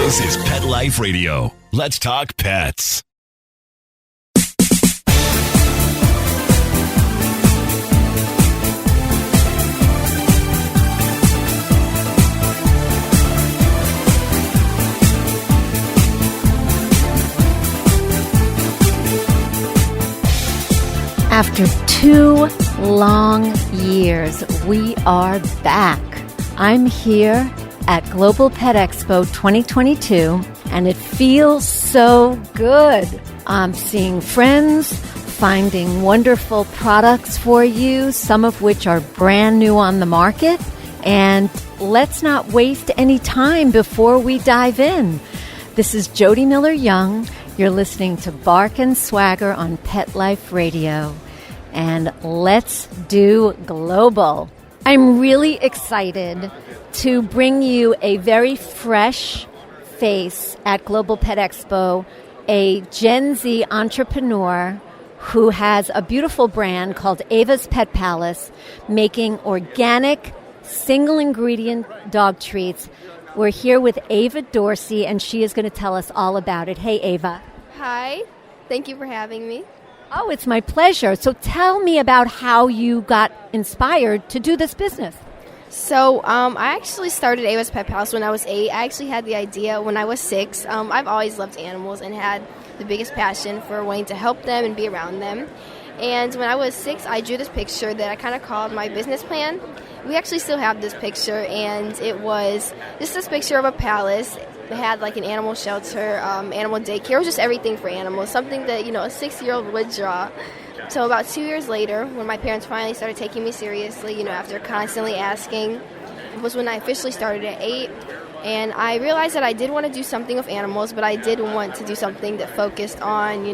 This is Pet Life Radio. Let's talk pets. After 2 long years, we are back. I'm here at Global Pet Expo 2022, and it feels so good. I'm seeing friends, finding wonderful products for you, some of which are brand new on the market. And let's not waste any time before we dive in. This is Jody Miller-Young. You're listening to Bark and Swagger on Pet Life Radio. And let's do global. I'm really excited to bring you a very fresh face at Global Pet Expo, a Gen Z entrepreneur who has a beautiful brand called Ava's Pet Palace, making organic, single-ingredient dog treats. We're here with Ava Dorsey, and she is going to tell us all about it. Hey, Ava. Hi. Thank you for having me. Oh, it's my pleasure. So tell me about how you got inspired to do this business. So I actually started Ava's Pet Palace when I was 8. I actually had the idea when I was 6. I've always loved animals and had the biggest passion for wanting to help them and be around them. And when I was 6, I drew this picture that I kind of called my business plan. We actually still have this picture, and it was just this picture of a palace. It had like an animal shelter, animal daycare. It was just everything for animals, something that, a 6-year-old would draw. So about 2 years later, when my parents finally started taking me seriously, after constantly asking, was when I officially started at 8. And I realized that I did want to do something with animals, but I did want to do something that focused on,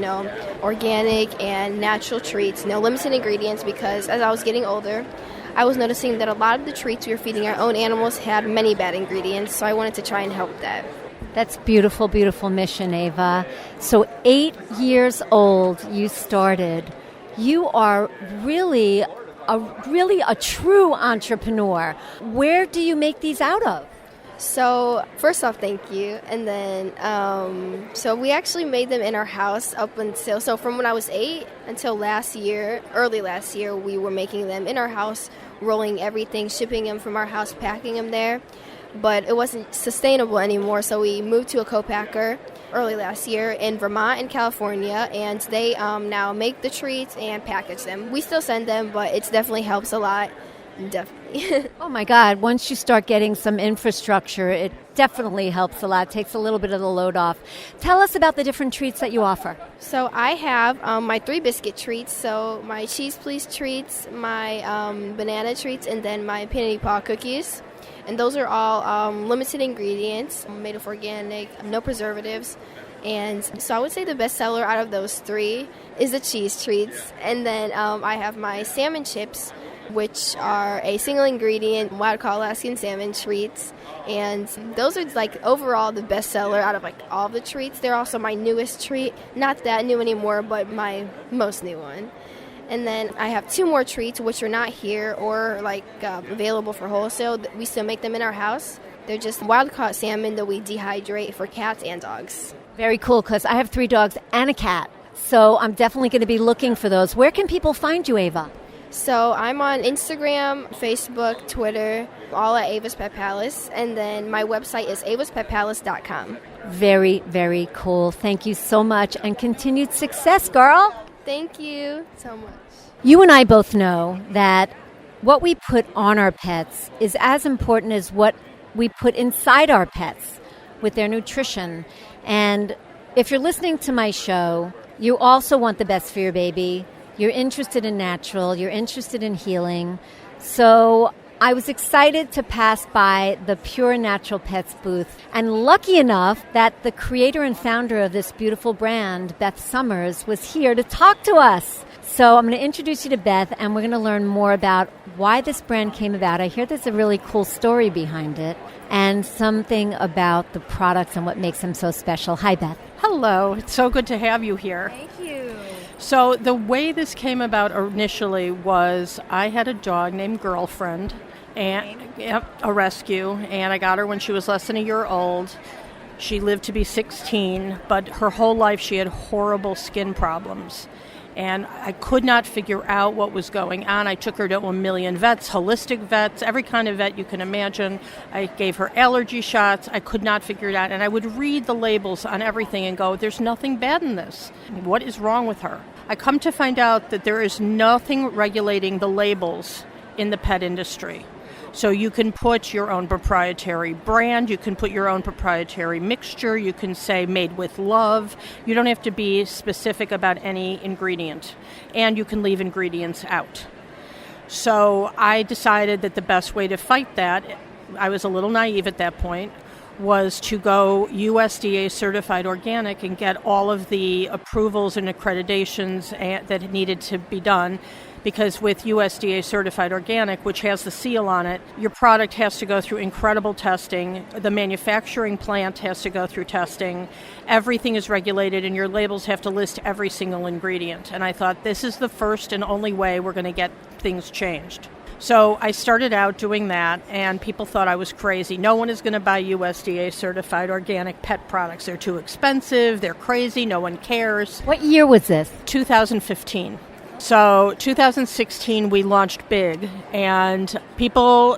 organic and natural treats, limited ingredients, because as I was getting older, I was noticing that a lot of the treats we were feeding our own animals had many bad ingredients, so I wanted to try and help that. That's beautiful, beautiful mission, Ava. So 8 years old, you started. You are really a true entrepreneur. Where do you make these out of? So first off, thank you. And then, so we actually made them in our house so from when I was 8 until early last year, we were making them in our house, rolling everything, shipping them from our house, packing them there. But it wasn't sustainable anymore, so we moved to a co-packer early last year in Vermont and California, and they now make the treats and package them. We still send them, but it definitely helps a lot. Definitely. Oh my God, once you start getting some infrastructure, it definitely helps a lot, takes a little bit of the load off. Tell us about the different treats that you offer. So I have my 3 biscuit treats, so my Cheese Please treats, my banana treats, and then my Pinity Paw cookies. And those are all limited ingredients, made of organic, no preservatives. And so I would say the best seller out of those 3 is the cheese treats. And then I have my salmon chips, which are a single ingredient wild-caught Alaskan salmon treats. And those are overall the best seller out of all the treats. They're also my newest treat. Not that new anymore, but my most new one. And then I have 2 more treats, which are not here or available for wholesale. We still make them in our house. They're just wild-caught salmon that we dehydrate for cats and dogs. Very cool, because I have 3 dogs and a cat. So I'm definitely going to be looking for those. Where can people find you, Ava? So I'm on Instagram, Facebook, Twitter, all at Ava's Pet Palace. And then my website is avaspetpalace.com. Very, very cool. Thank you so much, and continued success, girl. Thank you so much. You and I both know that what we put on our pets is as important as what we put inside our pets with their nutrition. And if you're listening to my show, you also want the best for your baby. You're interested in natural. You're interested in healing. So I was excited to pass by the Pure Natural Pets booth, and lucky enough that the creator and founder of this beautiful brand, Beth Summers, was here to talk to us. So I'm going to introduce you to Beth, and we're going to learn more about why this brand came about. I hear there's a really cool story behind it, and something about the products and what makes them so special. Hi, Beth. Hello. It's so good to have you here. Thank you. So the way this came about initially was I had a dog named Girlfriend, and a rescue, and I got her when she was less than a year old. She lived to be 16, but her whole life she had horrible skin problems. And I could not figure out what was going on. I took her to a million vets, holistic vets, every kind of vet you can imagine. I gave her allergy shots. I could not figure it out. And I would read the labels on everything and go, there's nothing bad in this. What is wrong with her? I come to find out that there is nothing regulating the labels in the pet industry. So you can put your own proprietary brand, you can put your own proprietary mixture, you can say made with love. You don't have to be specific about any ingredient, and you can leave ingredients out. So I decided that the best way to fight that, I was a little naive at that point, was to go USDA certified organic and get all of the approvals and accreditations that needed to be done. Because with USDA certified organic, which has the seal on it, your product has to go through incredible testing. The manufacturing plant has to go through testing. Everything is regulated, and your labels have to list every single ingredient. And I thought, this is the first and only way we're going to get things changed. So I started out doing that, and people thought I was crazy. No one is going to buy USDA certified organic pet products. They're too expensive. They're crazy. No one cares. What year was this? 2015. So 2016, we launched big, and people,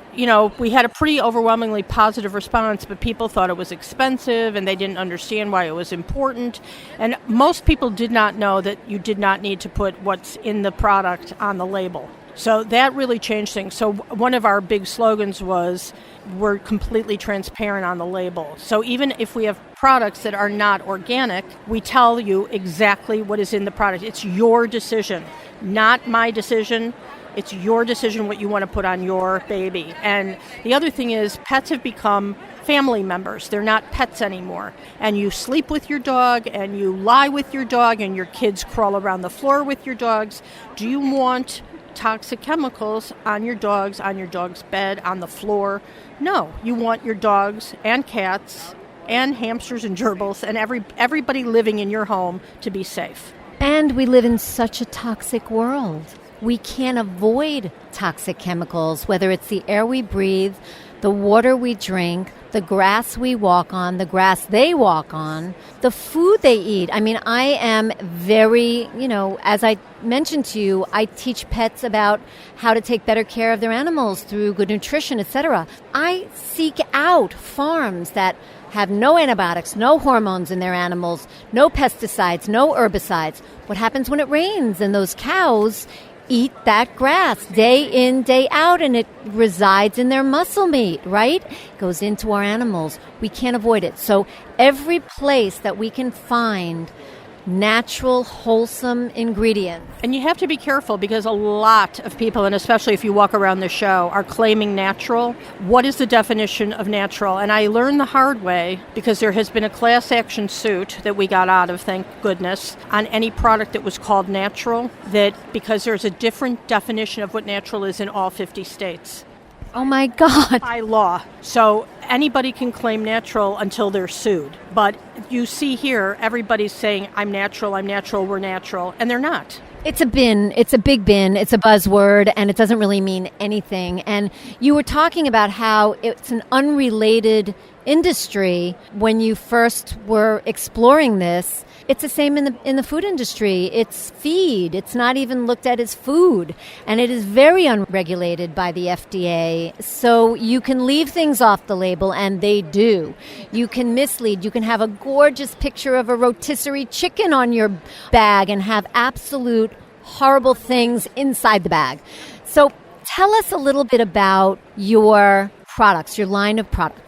we had a pretty overwhelmingly positive response, but people thought it was expensive and they didn't understand why it was important. And most people did not know that you did not need to put what's in the product on the label. So that really changed things. So one of our big slogans was, we're completely transparent on the label. So even if we have products that are not organic, we tell you exactly what is in the product. It's your decision, not my decision. It's your decision what you want to put on your baby. And the other thing is, pets have become family members. They're not pets anymore. And you sleep with your dog, and you lie with your dog, and your kids crawl around the floor with your dogs. Do you want toxic chemicals on your dog's bed, on the floor? No, you want your dogs and cats and hamsters and gerbils and everybody living in your home to be safe. And we live in such a toxic world. We can't avoid toxic chemicals, whether it's the air we breathe, the water we drink, the grass we walk on, the grass they walk on, the food they eat. I mean, I am very, as I mentioned to you, I teach pets about how to take better care of their animals through good nutrition, etc. I seek out farms that have no antibiotics, no hormones in their animals, no pesticides, no herbicides. What happens when it rains and those cows eat that grass day in, day out, and it resides in their muscle meat, right? It goes into our animals. We can't avoid it. So every place that we can find natural, wholesome ingredients. And you have to be careful, because a lot of people, and especially if you walk around the show, are claiming natural. What is the definition of natural? And I learned the hard way, because there has been a class action suit that we got out of, thank goodness, on any product that was called natural, that because there's a different definition of what natural is in all 50 states. Oh my God. By law. So anybody can claim natural until they're sued. But you see here, everybody's saying, I'm natural, we're natural, and they're not. It's a bin. It's a big bin. It's a buzzword, and it doesn't really mean anything. And you were talking about how it's an unrelated industry when you first were exploring this. It's the same in the food industry. It's feed. It's not even looked at as food. And it is very unregulated by the FDA. So you can leave things off the label, and they do. You can mislead. You can have a gorgeous picture of a rotisserie chicken on your bag and have absolute horrible things inside the bag. So tell us a little bit about your products, your line of products.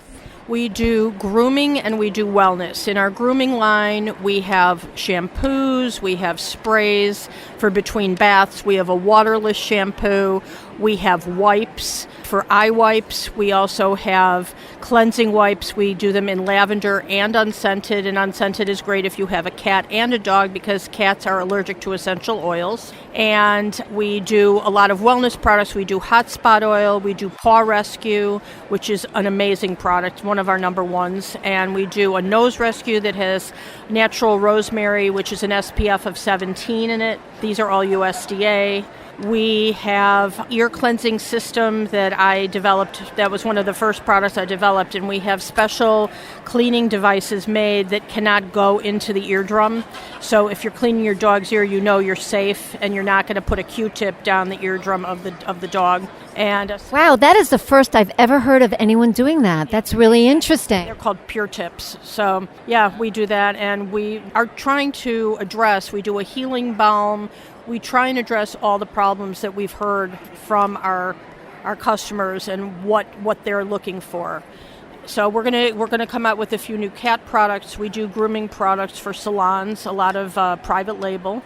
We do grooming and we do wellness. In our grooming line, we have shampoos, we have sprays for between baths, we have a waterless shampoo, we have wipes for eye wipes, we also have cleansing wipes. We do them in lavender and unscented is great if you have a cat and a dog, because cats are allergic to essential oils. And we do a lot of wellness products. We do hot spot oil, we do paw rescue, which is an amazing product, one of our number ones. And we do a nose rescue that has natural rosemary, which is an SPF of 17 in it. These are all USDA. We have ear cleansing system that I developed. That was one of the first products I developed, and we have special cleaning devices made that cannot go into the eardrum. So if you're cleaning your dog's ear, you know you're safe, and you're not going to put a Q-tip down the eardrum of the dog. And wow, that is the first I've ever heard of anyone doing that. That's really interesting. They're called Pure Tips. So yeah, we do that, and we are trying to address. We do a healing balm. We try and address all the problems that we've heard from our customers and what they're looking for. So we're gonna come out with a few new cat products. We do grooming products for salons, a lot of private label,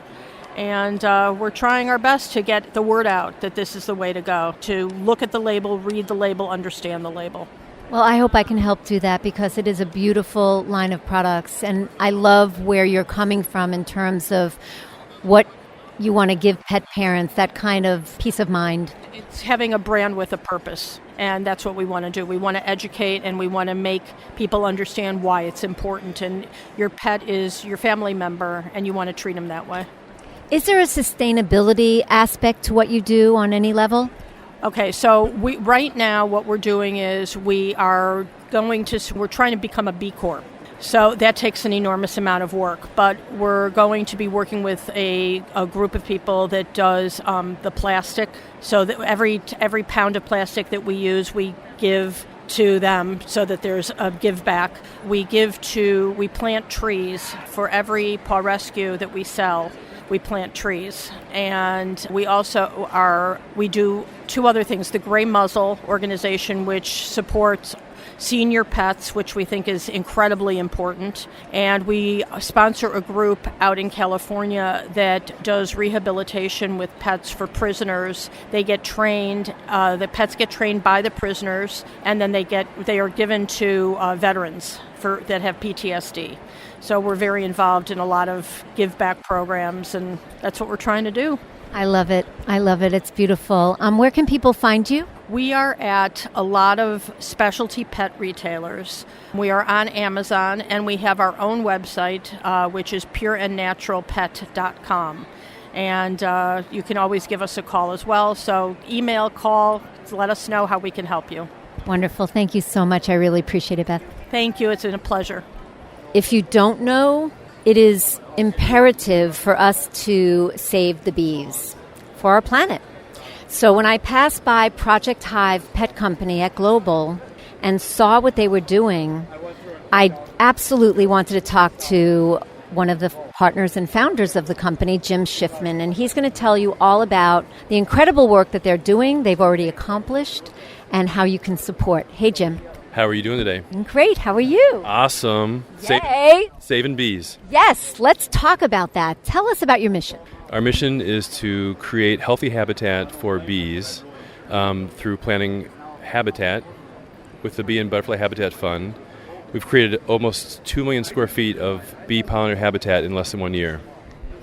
and we're trying our best to get the word out that this is the way to go. To look at the label, read the label, understand the label. Well, I hope I can help do that because it is a beautiful line of products, and I love where you're coming from in terms of what you want to give pet parents, that kind of peace of mind. It's having a brand with a purpose, and that's what we want to do. We want to educate, and we want to make people understand why it's important, and your pet is your family member, and you want to treat them that way. Is there a sustainability aspect to what you do on any level? Okay, so right now what we're doing is we're trying to become a B Corp. So that takes an enormous amount of work, but we're going to be working with a group of people that does the plastic. So that every pound of plastic that we use, we give to them so that there's a give back. We plant trees for every paw rescue that we sell. We plant trees, and we do two other things. The Gray Muzzle organization, which supports senior pets, which we think is incredibly important. And we sponsor a group out in California that does rehabilitation with pets for prisoners. They get trained, the pets get trained by the prisoners, and then they are given to veterans that have PTSD. So we're very involved in a lot of give back programs, and that's what we're trying to do. I love it. It's beautiful. Where can people find you? We are at a lot of specialty pet retailers. We are on Amazon, and we have our own website, which is pureandnaturalpet.com. And you can always give us a call as well. So email, call, let us know how we can help you. Wonderful. Thank you so much. I really appreciate it, Beth. Thank you. It's been a pleasure. If you don't know, it is imperative for us to save the bees for our planet. So when I passed by Project Hive Pet Company at Global and saw what they were doing, I absolutely wanted to talk to one of the partners and founders of the company, Jim Schiffman, and he's going to tell you all about the incredible work that they're doing, they've already accomplished, and how you can support. Hey, Jim. How are you doing today? Great. How are you? Awesome. Yay. Saving bees. Yes. Let's talk about that. Tell us about your mission. Our mission is to create healthy habitat for bees through planting habitat with the Bee and Butterfly Habitat Fund. We've created almost 2 million square feet of bee pollinator habitat in less than 1 year.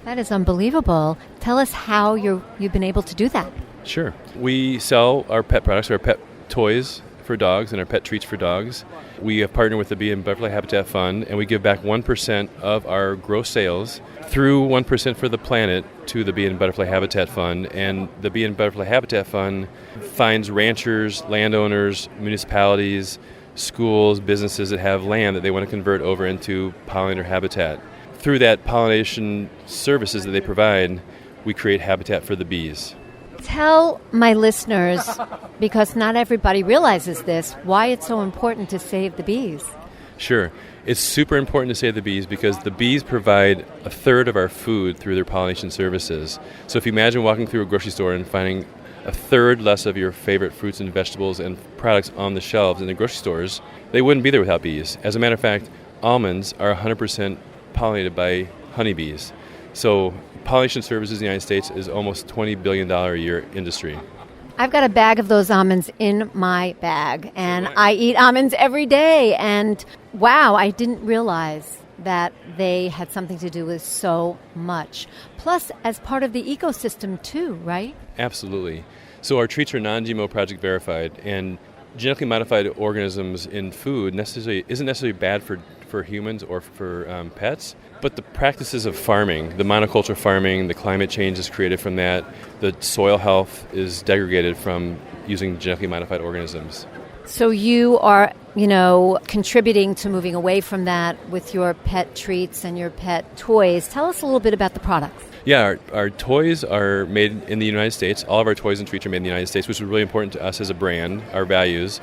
That is unbelievable. Tell us how you've been able to do that. Sure. We sell our pet products, our pet toys for dogs and our pet treats for dogs. We have partnered with the Bee and Butterfly Habitat Fund, and we give back 1% of our gross sales through 1% for the planet to the Bee and Butterfly Habitat Fund. And the Bee and Butterfly Habitat Fund finds ranchers, landowners, municipalities, schools, businesses that have land that they want to convert over into pollinator habitat. Through that pollination services that they provide, we create habitat for the bees. Tell my listeners, because not everybody realizes this, why it's so important to save the bees. Sure. It's super important to save the bees because the bees provide a third of our food through their pollination services. So if you imagine walking through a grocery store and finding a third less of your favorite fruits and vegetables and products on the shelves in the grocery stores, they wouldn't be there without bees. As a matter of fact, almonds are 100% pollinated by honeybees. So pollination services in the United States is almost $20 billion a year industry. I've got a bag of those almonds in my bag, and I eat almonds every day. And wow, I didn't realize that they had something to do with so much. Plus, as part of the ecosystem too, right? Absolutely. So our treats are non-GMO project verified, and genetically modified organisms in food isn't necessarily bad for for humans or for pets. But the practices of farming, the monoculture farming, the climate change is created from that. The soil health is degraded from using genetically modified organisms. So you are, contributing to moving away from that with your pet treats and your pet toys. Tell us a little bit about the products. Yeah, our toys are made in the United States. All of our toys and treats are made in the United States, which is really important to us as a brand, our values.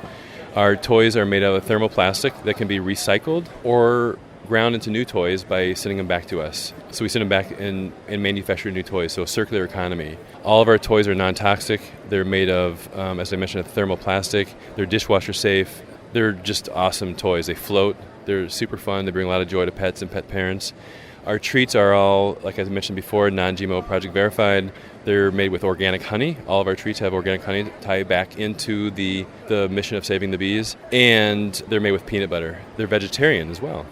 Our toys are made out of thermoplastic that can be recycled or ground into new toys by sending them back to us. So we send them back and manufacture new toys, so a circular economy. All of our toys are non-toxic. They're made of, as I mentioned, thermoplastic. They're dishwasher safe. They're just awesome toys. They float. They're super fun. They bring a lot of joy to pets and pet parents. Our treats are all, like I mentioned before, non-GMO project verified. They're made with organic honey. All of our treats have organic honey to tie back into the mission of saving the bees. And they're made with peanut butter. They're vegetarian as well.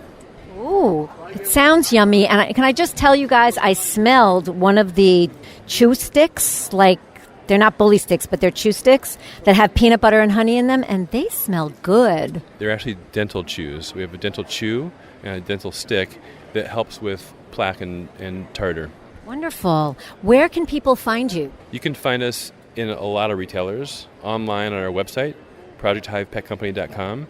Ooh, it sounds yummy. And can I just tell you guys, I smelled one of the chew sticks, like they're not bully sticks, but they're chew sticks that have peanut butter and honey in them, and they smell good. They're actually dental chews. We have a dental chew and a dental stick that helps with plaque and tartar. Wonderful. Where can people find you? You can find us in a lot of retailers, online on our website, projecthivepetcompany.com.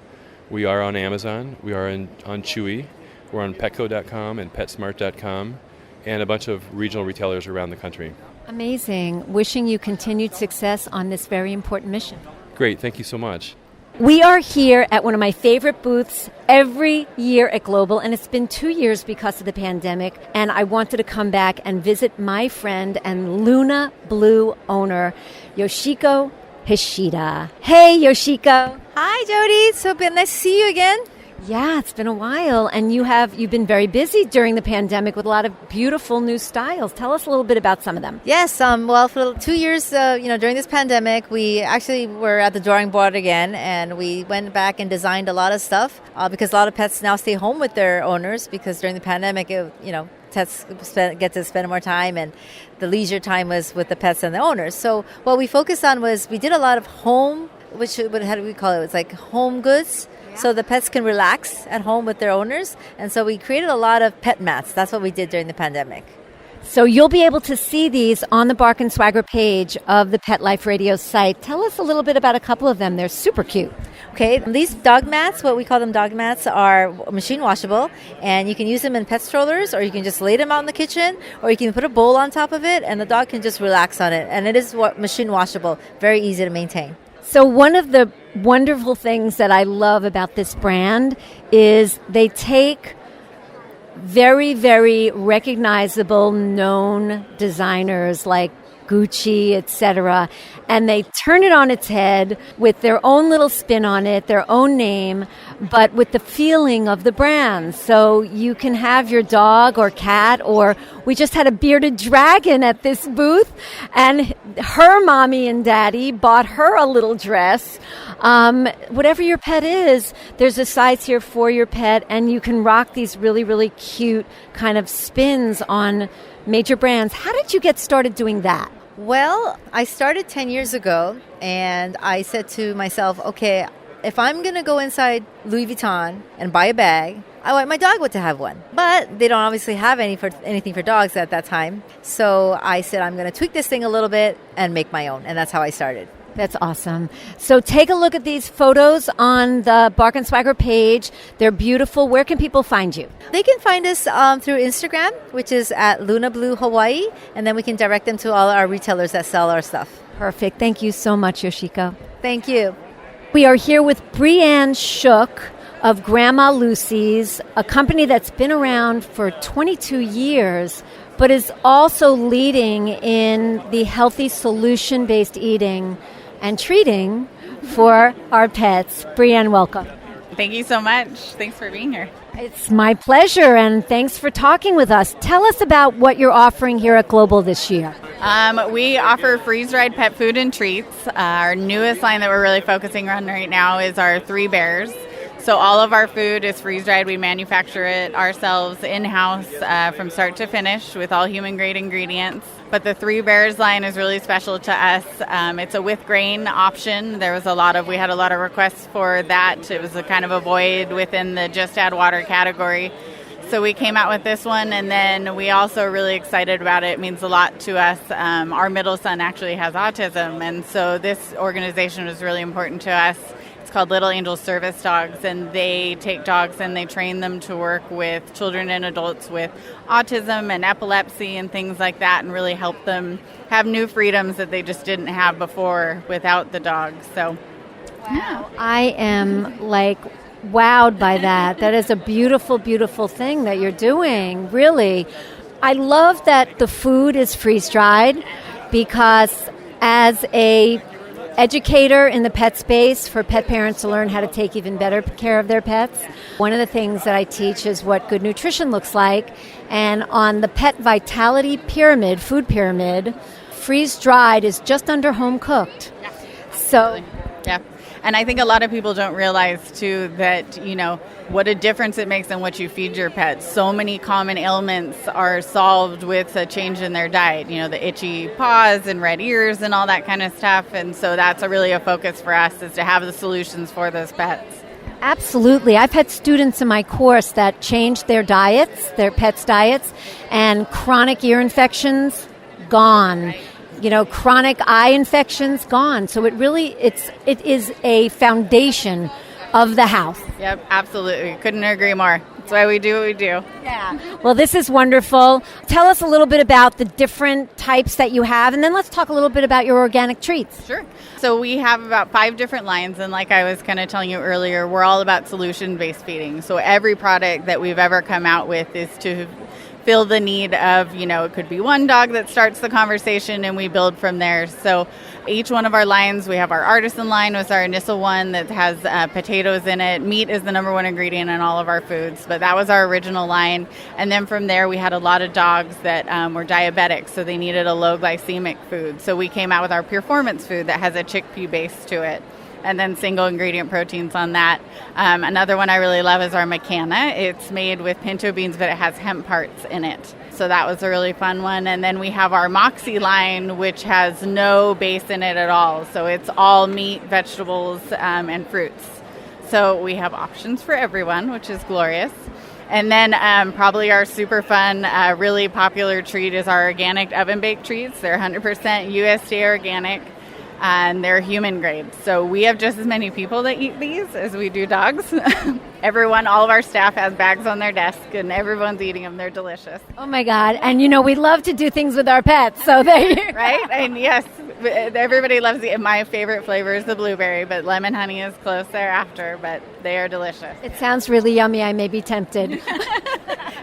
We are on Amazon. We are on Chewy. We're on petco.com and petsmart.com and a bunch of regional retailers around the country. Amazing. Wishing you continued success on this very important mission. Great. Thank you so much. We are here at one of my favorite booths every year at Global, and it's been 2 years because of the pandemic, and I wanted to come back and visit my friend and Luna Blue owner, Yoshiko Hishida. Hey, Yoshiko. Hi, Jody. It's so nice to see you again. Yeah, it's been a while, and you've been very busy during the pandemic with a lot of beautiful new styles. Tell us a little bit about some of them. Yes, well, for 2 years, during this pandemic, we actually were at the drawing board again, and we went back and designed a lot of stuff because a lot of pets now stay home with their owners because during the pandemic, pets get to spend more time, and the leisure time was with the pets and the owners. So what we focused on was we did a lot of home, how do we call it? It's like home goods. So the pets can relax at home with their owners. And so we created a lot of pet mats. That's what we did during the pandemic. So you'll be able to see these on the Bark and Swagger page of the Pet Life Radio site. Tell us a little bit about a couple of them. They're super cute. Okay, these dog mats, what we call them dog mats, are machine washable. And you can use them in pet strollers, or you can just lay them out in the kitchen, or you can put a bowl on top of it, and the dog can just relax on it. And it is machine washable, very easy to maintain. So one of the wonderful things that I love about this brand is they take very, very recognizable, known designers like Gucci, etc., and they turn it on its head with their own little spin on it, their own name, but with the feeling of the brand. So you can have your dog or cat, or we just had a bearded dragon at this booth, and her mommy and daddy bought her a little dress. Whatever your pet is, there's a size here for your pet, and you can rock these really, really cute kind of spins on major brands. How did you get started doing that? Well, I started 10 years ago, and I said to myself, okay, if I'm going to go inside Louis Vuitton and buy a bag, I want my dog to have one. But they don't obviously have anything for dogs at that time. So I said, I'm going to tweak this thing a little bit and make my own. And that's how I started. That's awesome. So take a look at these photos on the Bark and Swagger page. They're beautiful. Where can people find you? They can find us through Instagram, which is at Luna Blue Hawaii, and then we can direct them to all our retailers that sell our stuff. Perfect. Thank you so much, Yoshiko. Thank you. We are here with Brianne Shook of Grandma Lucy's, a company that's been around for 22 years, but is also leading in the healthy solution-based eating and treating for our pets. Brianne, welcome. Thank you so much. Thanks for being here. It's my pleasure, and thanks for talking with us. Tell us about what you're offering here at Global this year. We offer freeze-dried pet food and treats. Our newest line that we're really focusing on right now is our 3 Bears. So all of our food is freeze-dried. We manufacture it ourselves in-house from start to finish with all human-grade ingredients. But the Three Bears line is really special to us. It's a with-grain option. We had a lot of requests for that. It was a kind of a void within the just add water category. So we came out with this one, and then we also are really excited about it. It means a lot to us. Our middle son actually has autism, and so this organization was really important to us. It's called Little Angel Service Dogs, and they take dogs and they train them to work with children and adults with autism and epilepsy and things like that, and really help them have new freedoms that they just didn't have before without the dogs. So, wow. I am wowed by that. That is a beautiful, beautiful thing that you're doing, really. I love that the food is freeze-dried because as a educator in the pet space for pet parents to learn how to take even better care of their pets, one of the things that I teach is what good nutrition looks like. And on the pet vitality pyramid, food pyramid, freeze-dried is just under home cooked. So, yeah. And I think a lot of people don't realize, too, that, what a difference it makes in what you feed your pets. So many common ailments are solved with a change in their diet, the itchy paws and red ears and all that kind of stuff. And so that's really a focus for us, is to have the solutions for those pets. Absolutely. I've had students in my course that changed their diets, their pets' diets, and chronic ear infections, gone. Chronic eye infections, gone. So it is a foundation of the house. Yep, absolutely. Couldn't agree more. That's why we do what we do. Yeah. Well, this is wonderful. Tell us a little bit about the different types that you have, and then let's talk a little bit about your organic treats. Sure. So we have about 5 different lines, and like I was kind of telling you earlier, we're all about solution-based feeding. So every product that we've ever come out with is to fill the need of, it could be one dog that starts the conversation and we build from there. So each one of our lines, we have our artisan line, was our initial one that has potatoes in it. Meat is the number one ingredient in all of our foods, but that was our original line. And then from there, we had a lot of dogs that were diabetic, so they needed a low glycemic food. So we came out with our Pureformance food that has a chickpea base to it, and then single ingredient proteins on that. Another one I really love is our Macana. It's made with pinto beans, but it has hemp parts in it. So that was a really fun one. And then we have our Moxie line, which has no base in it at all. So it's all meat, vegetables, and fruits. So we have options for everyone, which is glorious. And then probably our super fun, really popular treat is our organic oven-baked treats. They're 100% USDA organic. And they're human grade. So we have just as many people that eat these as we do dogs. All of our staff has bags on their desk, and everyone's eating them. They're delicious. Oh, my God. And, we love to do things with our pets. So there Right? And, yes, everybody loves it. My favorite flavor is the blueberry, but lemon honey is close thereafter, but they are delicious. It sounds really yummy. I may be tempted.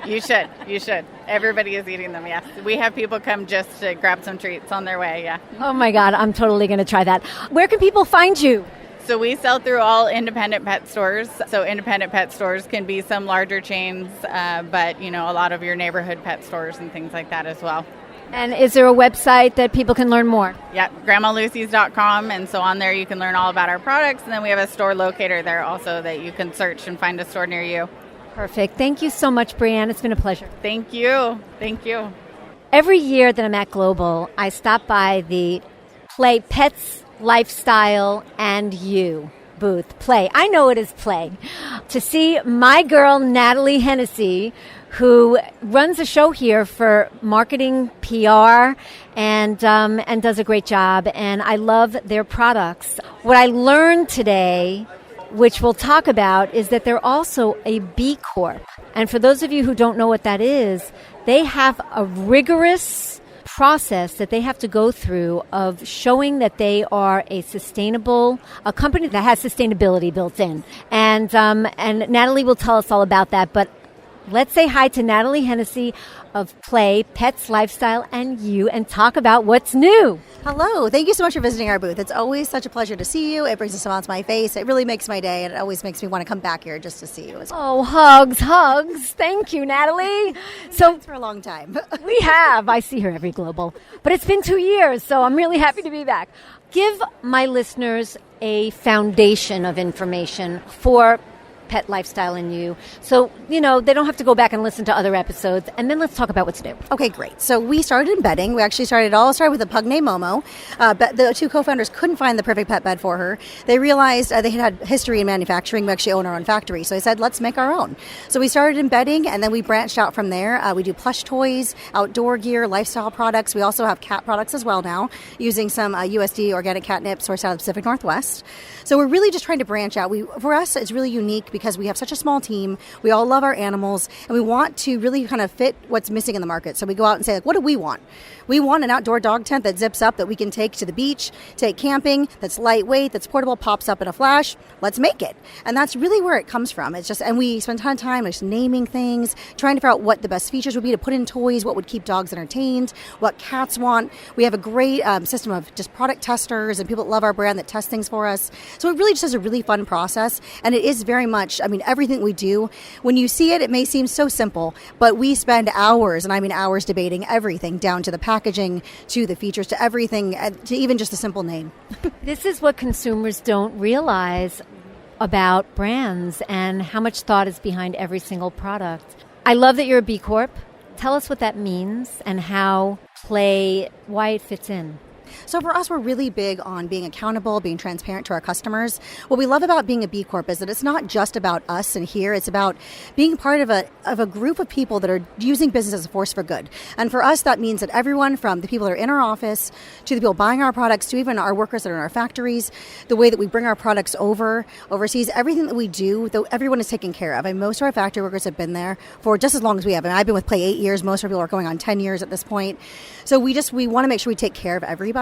You should. Everybody is eating them, yes. We have people come just to grab some treats on their way, yeah. Oh, my God. I'm totally going to try that. Where can people find you? So we sell through all independent pet stores. So independent pet stores can be some larger chains, but, a lot of your neighborhood pet stores and things like that as well. And is there a website that people can learn more? Yeah, grandmalucy's.com, and so on there you can learn all about our products, and then we have a store locator there also that you can search and find a store near you. Perfect. Thank you so much, Brianne. It's been a pleasure. Thank you. Every year that I'm at Global, I stop by the Play Pets, Lifestyle, and You booth. Play. I know it is Play. To see my girl, Natalie Hennessy, who runs a show here for marketing, PR, and does a great job. And I love their products. What I learned today, which we'll talk about, is that they're also a B Corp. And for those of you who don't know what that is, they have a rigorous process that they have to go through of showing that they are a company that has sustainability built in. And Natalie will tell us all about that. But let's say hi to Natalie Hennessy of Play, Pets, Lifestyle, and You, and talk about what's new. Hello. Thank you so much for visiting our booth. It's always such a pleasure to see you. It brings a smile to my face. It really makes my day, and it always makes me want to come back here just to see you as well. Oh, hugs. Thank you, Natalie. So for a long time. We have. I see her every Global. But it's been 2 years, so I'm really happy to be back. Give my listeners a foundation of information for Pet Lifestyle and You. So, they don't have to go back and listen to other episodes. And then let's talk about what's new. Okay, great. So we started in bedding. We actually started with a pug named Momo. But the two co-founders couldn't find the perfect pet bed for her. They realized they had history in manufacturing. We actually own our own factory. So they said, let's make our own. So we started in bedding, and then we branched out from there. We do plush toys, outdoor gear, lifestyle products. We also have cat products as well now, using some USD organic catnip sourced out of the Pacific Northwest. So we're really just trying to branch out. For us, it's really unique because we have such a small team. We all love our animals, and we want to really kind of fit what's missing in the market. So we go out and say, like, what do we want? We want an outdoor dog tent that zips up, that we can take to the beach, take camping, that's lightweight, that's portable, pops up in a flash. Let's make it. And that's really where it comes from. It's just, and we spend a ton of time just naming things, trying to figure out what the best features would be to put in toys, what would keep dogs entertained, what cats want. We have a great system of just product testers and people that love our brand that test things for us. So it really just is a really fun process. And it is very much, everything we do, when you see it, it may seem so simple, but we spend hours, and I mean hours, debating everything down to the packaging, to the features, to everything, to even just a simple name. This is what consumers don't realize about brands and how much thought is behind every single product. I love that you're a B Corp. Tell us what that means and why it fits in. So for us, we're really big on being accountable, being transparent to our customers. What we love about being a B Corp is that it's not just about us and here. It's about being part of a group of people that are using business as a force for good. And for us, that means that everyone from the people that are in our office to the people buying our products to even our workers that are in our factories, the way that we bring our products overseas, everything that we do, though everyone is taken care of. And most of our factory workers have been there for just as long as we have. I've been with Play 8 years. Most of our people are going on 10 years at this point. So we want to make sure we take care of everybody.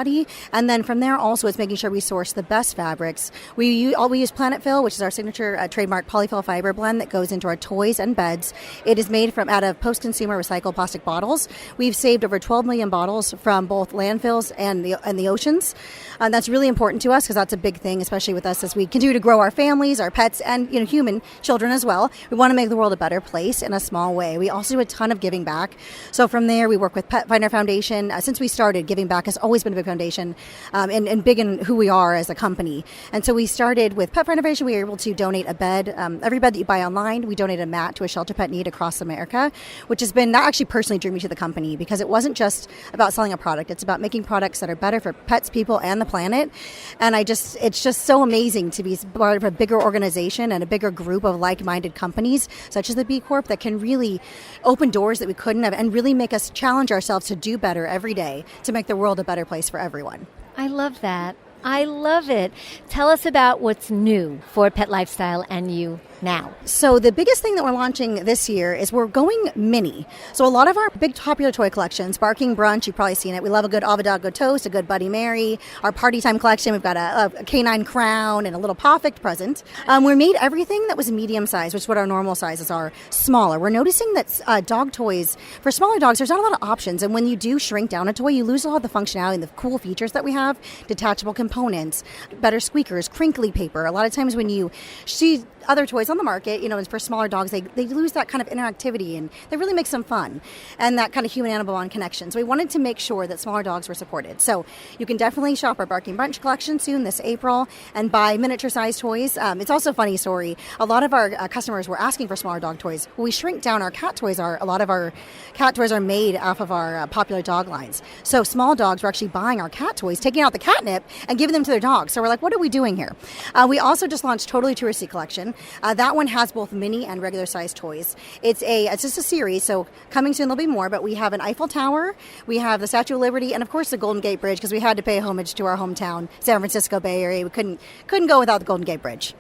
And then from there also it's making sure we source the best fabrics. We use Planet Fill, which is our signature trademark polyfill fiber blend that goes into our toys and beds. It is made out of post-consumer recycled plastic bottles. We've saved over 12 million bottles from both landfills and the oceans. And that's really important to us because that's a big thing, especially with us as we continue to grow our families, our pets, and human children as well. We want to make the world a better place in a small way. We also do a ton of giving back. So from there, we work with Pet Finder Foundation. Since we started, giving back has always been a big foundation and big in who we are as a company. And so we started with Pet Finder Foundation. We were able to donate a bed. Every bed that you buy online, we donate a mat to a shelter pet need across America, which has been, that actually personally drew me to the company because it wasn't just about selling a product. It's about making products that are better for pets, people, and the planet. And it's just so amazing to be part of a bigger organization and a bigger group of like-minded companies, such as the B Corp, that can really open doors that we couldn't have and really make us challenge ourselves to do better every day to make the world a better place for everyone. I love that. I love it. Tell us about what's new for Pet Lifestyle and You now. So the biggest thing that we're launching this year is we're going mini. So a lot of our big popular toy collections, Barking Brunch, you've probably seen it. We love a good Avodago toast, a good Buddy Mary. Our Party Time collection, we've got a canine crown and a little Pawfict present. We made everything that was medium size, which is what our normal sizes are, smaller. We're noticing that dog toys, for smaller dogs, there's not a lot of options. And when you do shrink down a toy, you lose a lot of the functionality and the cool features that we have, detachable components, better squeakers, crinkly paper. A lot of times when you see other toys on the market, for smaller dogs, they lose that kind of interactivity and they really make them fun and that kind of human-animal bond connection. So we wanted to make sure that smaller dogs were supported. So you can definitely shop our Barking Bunch collection soon this April and buy miniature-sized toys. It's also a funny story. A lot of our customers were asking for smaller dog toys. When we shrink down our cat toys, a lot of our cat toys are made off of our popular dog lines. So small dogs were actually buying our cat toys, taking out the catnip and giving them to their dogs. So we're like, what are we doing here? We also just launched Totally Touristy collection. That one has both mini and regular size toys. It's just a series, so coming soon there'll be more, but we have an Eiffel Tower, we have the Statue of Liberty, and of course the Golden Gate Bridge, because we had to pay homage to our hometown, San Francisco Bay Area. We couldn't go without the Golden Gate Bridge.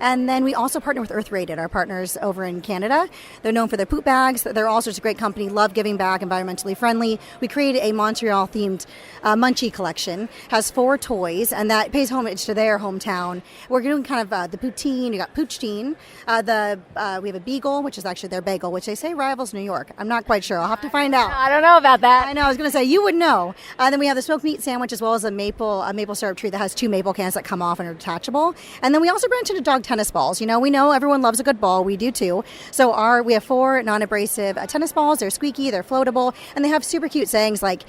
And then we also partner with Earth Rated, our partners over in Canada. They're known for their poop bags. They're also just a great company, love giving back, environmentally friendly. We created a Montreal-themed Munchie collection, has 4 toys, and that pays homage to their hometown. We're doing kind of the poutine, you got Poochteen. We have a Beagle, which is actually their bagel, which they say rivals New York. I'm not quite sure. I'll have to find out. I don't know about that. I know. I was going to say, you would know. Then we have the smoked meat sandwich as well as a maple syrup treat that has 2 maple cans that come off and are detachable. And then we also branch into dog tennis balls. We know everyone loves a good ball. We do too. So we have 4 non-abrasive tennis balls. They're squeaky, they're floatable, and they have super cute sayings like,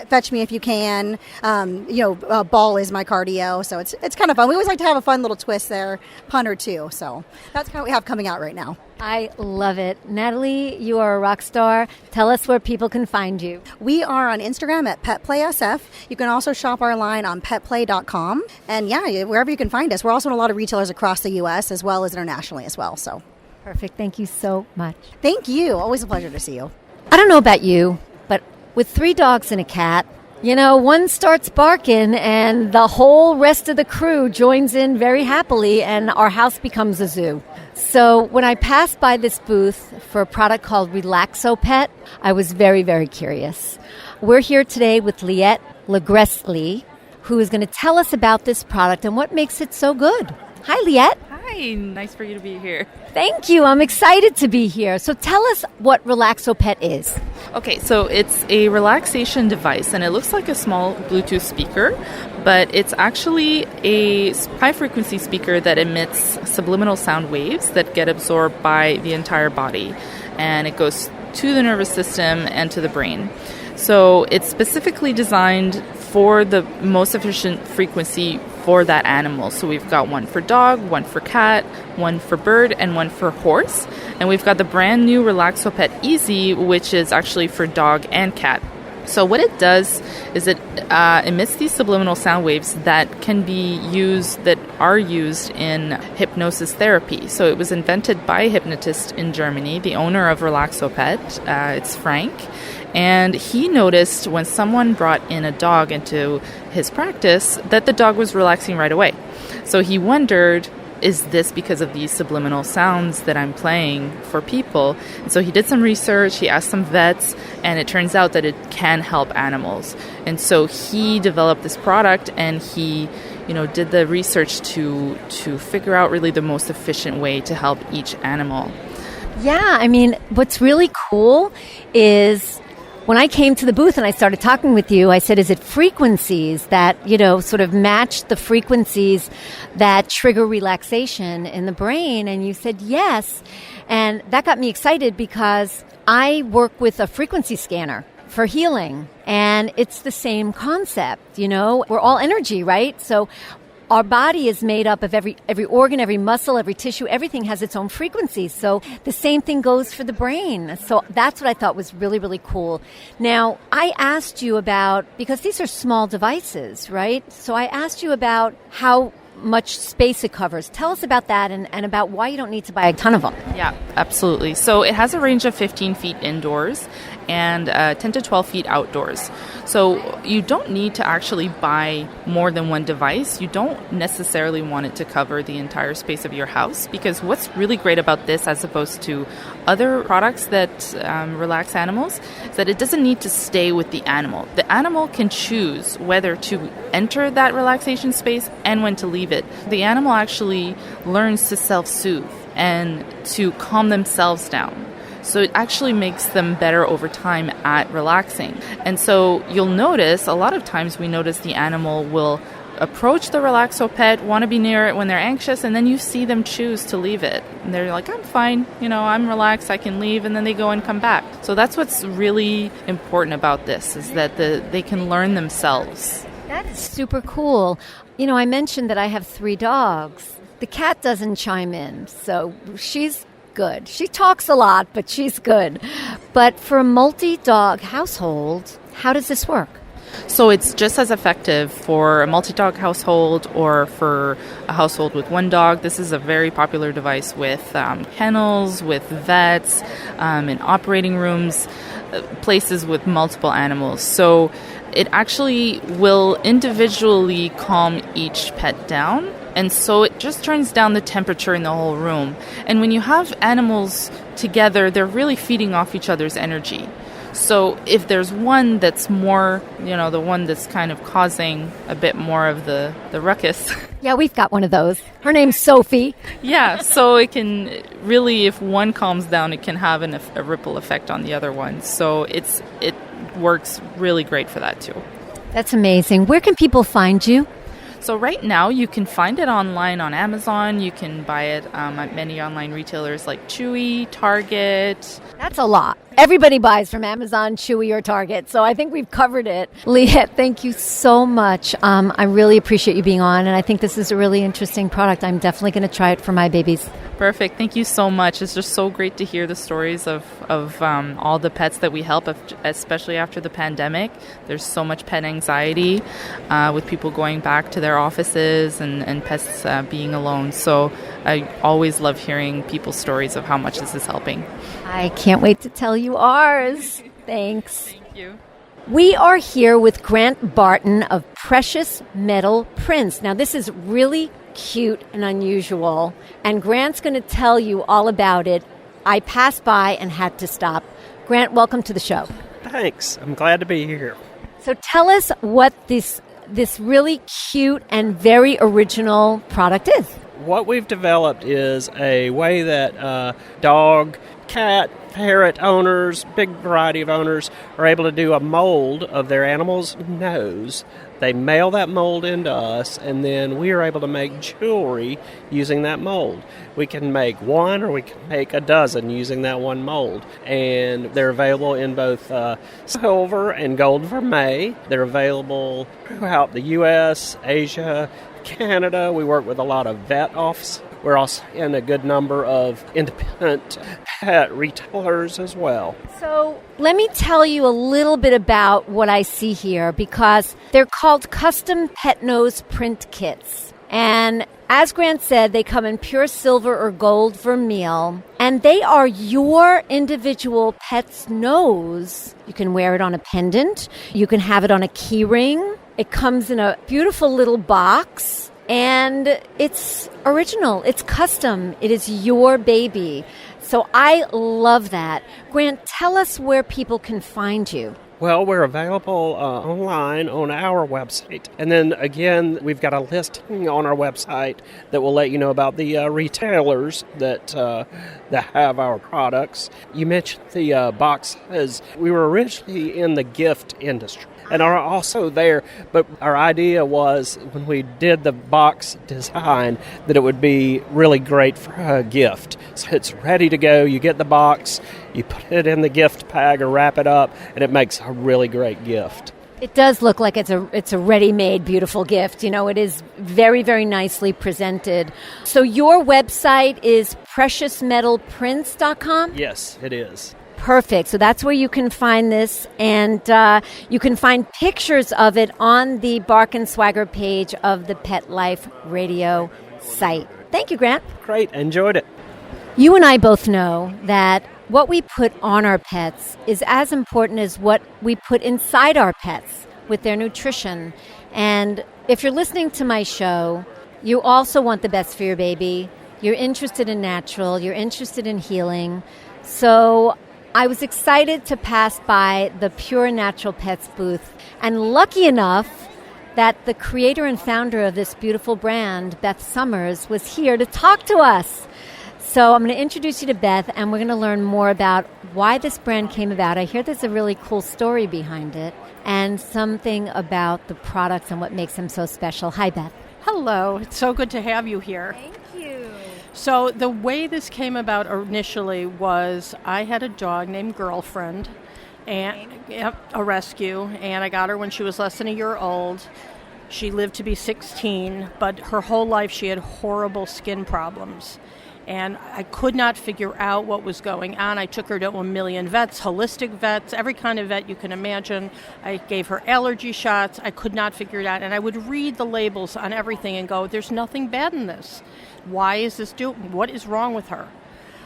fetch me if you can. Ball is my cardio. So it's kind of fun. We always like to have a fun little twist there, pun or two. So So that's kind of what we have coming out right now. I love it. Natalie, you are a rock star. Tell us where people can find you. We are on Instagram at PetPlaySF. You can also shop our line on petplay.com. And yeah, wherever you can find us. We're also in a lot of retailers across the U.S. as well as internationally as well. So Perfect. Thank you so much. thank you. Always a pleasure to see you. I don't know about you, but with 3 dogs and a cat, one starts barking and the whole rest of the crew joins in very happily and our house becomes a zoo. So when I passed by this booth for a product called Relaxo Pet, I was very, very curious. We're here today with Liette Legressley, who is going to tell us about this product and what makes it so good. Hi, Liette. Hi, nice for you to be here. Thank you. I'm excited to be here. So tell us what Relaxo Pet is. Okay, so it's a relaxation device, and it looks like a small Bluetooth speaker, but it's actually a high-frequency speaker that emits subliminal sound waves that get absorbed by the entire body, and it goes to the nervous system and to the brain. So it's specifically designed for the most efficient frequency for that animal. So we've got one for dog, one for cat, one for bird, and one for horse. And we've got the brand new Relaxo Pet Easy, which is actually for dog and cat. So what it does is it emits these subliminal sound waves that are used in hypnosis therapy. So it was invented by a hypnotist in Germany, the owner of Relaxo Pet. It's Frank. And he noticed when someone brought in a dog into his practice that the dog was relaxing right away. So he wondered, is this because of these subliminal sounds that I'm playing for people? And so he did some research, he asked some vets, and it turns out that it can help animals. And so he developed this product, and he did the research to figure out really the most efficient way to help each animal. Yeah, I mean, what's really cool is when I came to the booth and I started talking with you, I said, is it frequencies that, sort of match the frequencies that trigger relaxation in the brain? And you said yes. And that got me excited because I work with a frequency scanner for healing. And it's the same concept, We're all energy, right? So our body is made up of every organ, every muscle, every tissue. Everything has its own frequency. So the same thing goes for the brain. So that's what I thought was really, really cool. Now, I asked you about, because these are small devices, right? So I asked you about how much space it covers. Tell us about that and about why you don't need to buy a ton of them. Yeah, absolutely. So it has a range of 15 feet indoors and 10 to 12 feet outdoors. So you don't need to actually buy more than one device. You don't necessarily want it to cover the entire space of your house, because what's really great about this as opposed to other products that relax animals is that it doesn't need to stay with the animal. The animal can choose whether to enter that relaxation space and when to leave it. The animal actually learns to self-soothe and to calm themselves down. So it actually makes them better over time at relaxing. And so you'll notice, a lot of times we notice the animal will approach the Relaxo Pet, want to be near it when they're anxious, and then you see them choose to leave it. And they're like, I'm fine, I'm relaxed, I can leave, and then they go and come back. So that's what's really important about this, is that they can learn themselves. That is super cool. I mentioned that I have 3 dogs. The cat doesn't chime in, so she's good. She talks a lot, but she's good. But for a multi-dog household, how does this work? So it's just as effective for a multi-dog household or for a household with one dog. This is a very popular device with kennels, with vets, in operating rooms, places with multiple animals. So it actually will individually calm each pet down. And so it just turns down the temperature in the whole room. And when you have animals together, they're really feeding off each other's energy. So if there's one that's more, the one that's kind of causing a bit more of the ruckus. Yeah, we've got one of those. Her name's Sophie. Yeah, so it can really, if one calms down, it can have a ripple effect on the other one. So it works really great for that too. That's amazing. Where can people find you? So right now you can find it online on Amazon. You can buy it at many online retailers like Chewy, Target. That's a lot. Everybody buys from Amazon, Chewy, or Target, so I think we've covered it. Leah, thank you so much. I really appreciate you being on, and I think this is a really interesting product. I'm definitely going to try it for my babies. Perfect. Thank you so much. It's just so great to hear the stories of all the pets that we help, especially after the pandemic. There's so much pet anxiety with people going back to their offices and pets being alone. So I always love hearing people's stories of how much this is helping. I can't wait to tell you ours. Thanks. Thank you. We are here with Grant Barton of Precious Metal Prints. Now, this is really cute and unusual, and Grant's going to tell you all about it. I passed by and had to stop. Grant, welcome to the show. Thanks. I'm glad to be here. So tell us what this really cute and very original product is. What we've developed is a way that dog, cat, parrot owners, big variety of owners are able to do a mold of their animal's nose. They mail that mold into us, and then we are able to make jewelry using that mold. We can make one or we can make a dozen using that one mold. And they're available in both silver and gold vermeil. They're available throughout the U.S., Asia, Canada. We work with a lot of vet offices. We're also in a good number of independent pet retailers as well. So let me tell you a little bit about what I see here, because they're called custom pet nose print kits. And as Grant said, they come in pure silver or gold vermeil, and they are your individual pet's nose. You can wear it on a pendant. You can have it on a key ring. It comes in a beautiful little box. And it's original. It's custom. It is your baby. So I love that. Grant, tell us where people can find you. Well, we're available online on our website. And then, again, we've got a listing on our website that will let you know about the retailers that have our products. You mentioned the boxes. We were originally in the gift industry and are also there, but our idea was when we did the box design that it would be really great for a gift. So it's ready to go. You get the box, you put it in the gift bag or wrap it up, and it makes a really great gift. It does look like it's a ready-made beautiful gift. You know, it is very, very nicely presented. So your website is preciousmetalprints.com? Yes, it is. Perfect. So that's where you can find this, and you can find pictures of it on the Bark and Swagger page of the Pet Life Radio site. Thank you, Grant. Great. Enjoyed it. You and I both know that what we put on our pets is as important as what we put inside our pets with their nutrition. And if you're listening to my show, you also want the best for your baby. You're interested in natural. You're interested in healing. So I was excited to pass by the Pure Natural Pets booth, and lucky enough that the creator and founder of this beautiful brand, Beth Summers, was here to talk to us. So I'm going to introduce you to Beth, and we're going to learn more about why this brand came about. I hear there's a really cool story behind it, and something about the products and what makes them so special. Hi, Beth. Hello. It's so good to have you here. Thank you. So the way this came about initially was I had a dog named Girlfriend, and a rescue, and I got her when she was less than a year old. She lived to be 16, but her whole life she had horrible skin problems. And I could not figure out what was going on. I took her to a million vets, holistic vets, every kind of vet you can imagine. I gave her allergy shots. I could not figure it out. And I would read the labels on everything and go, there's nothing bad in this. Why is this doing? What is wrong with her?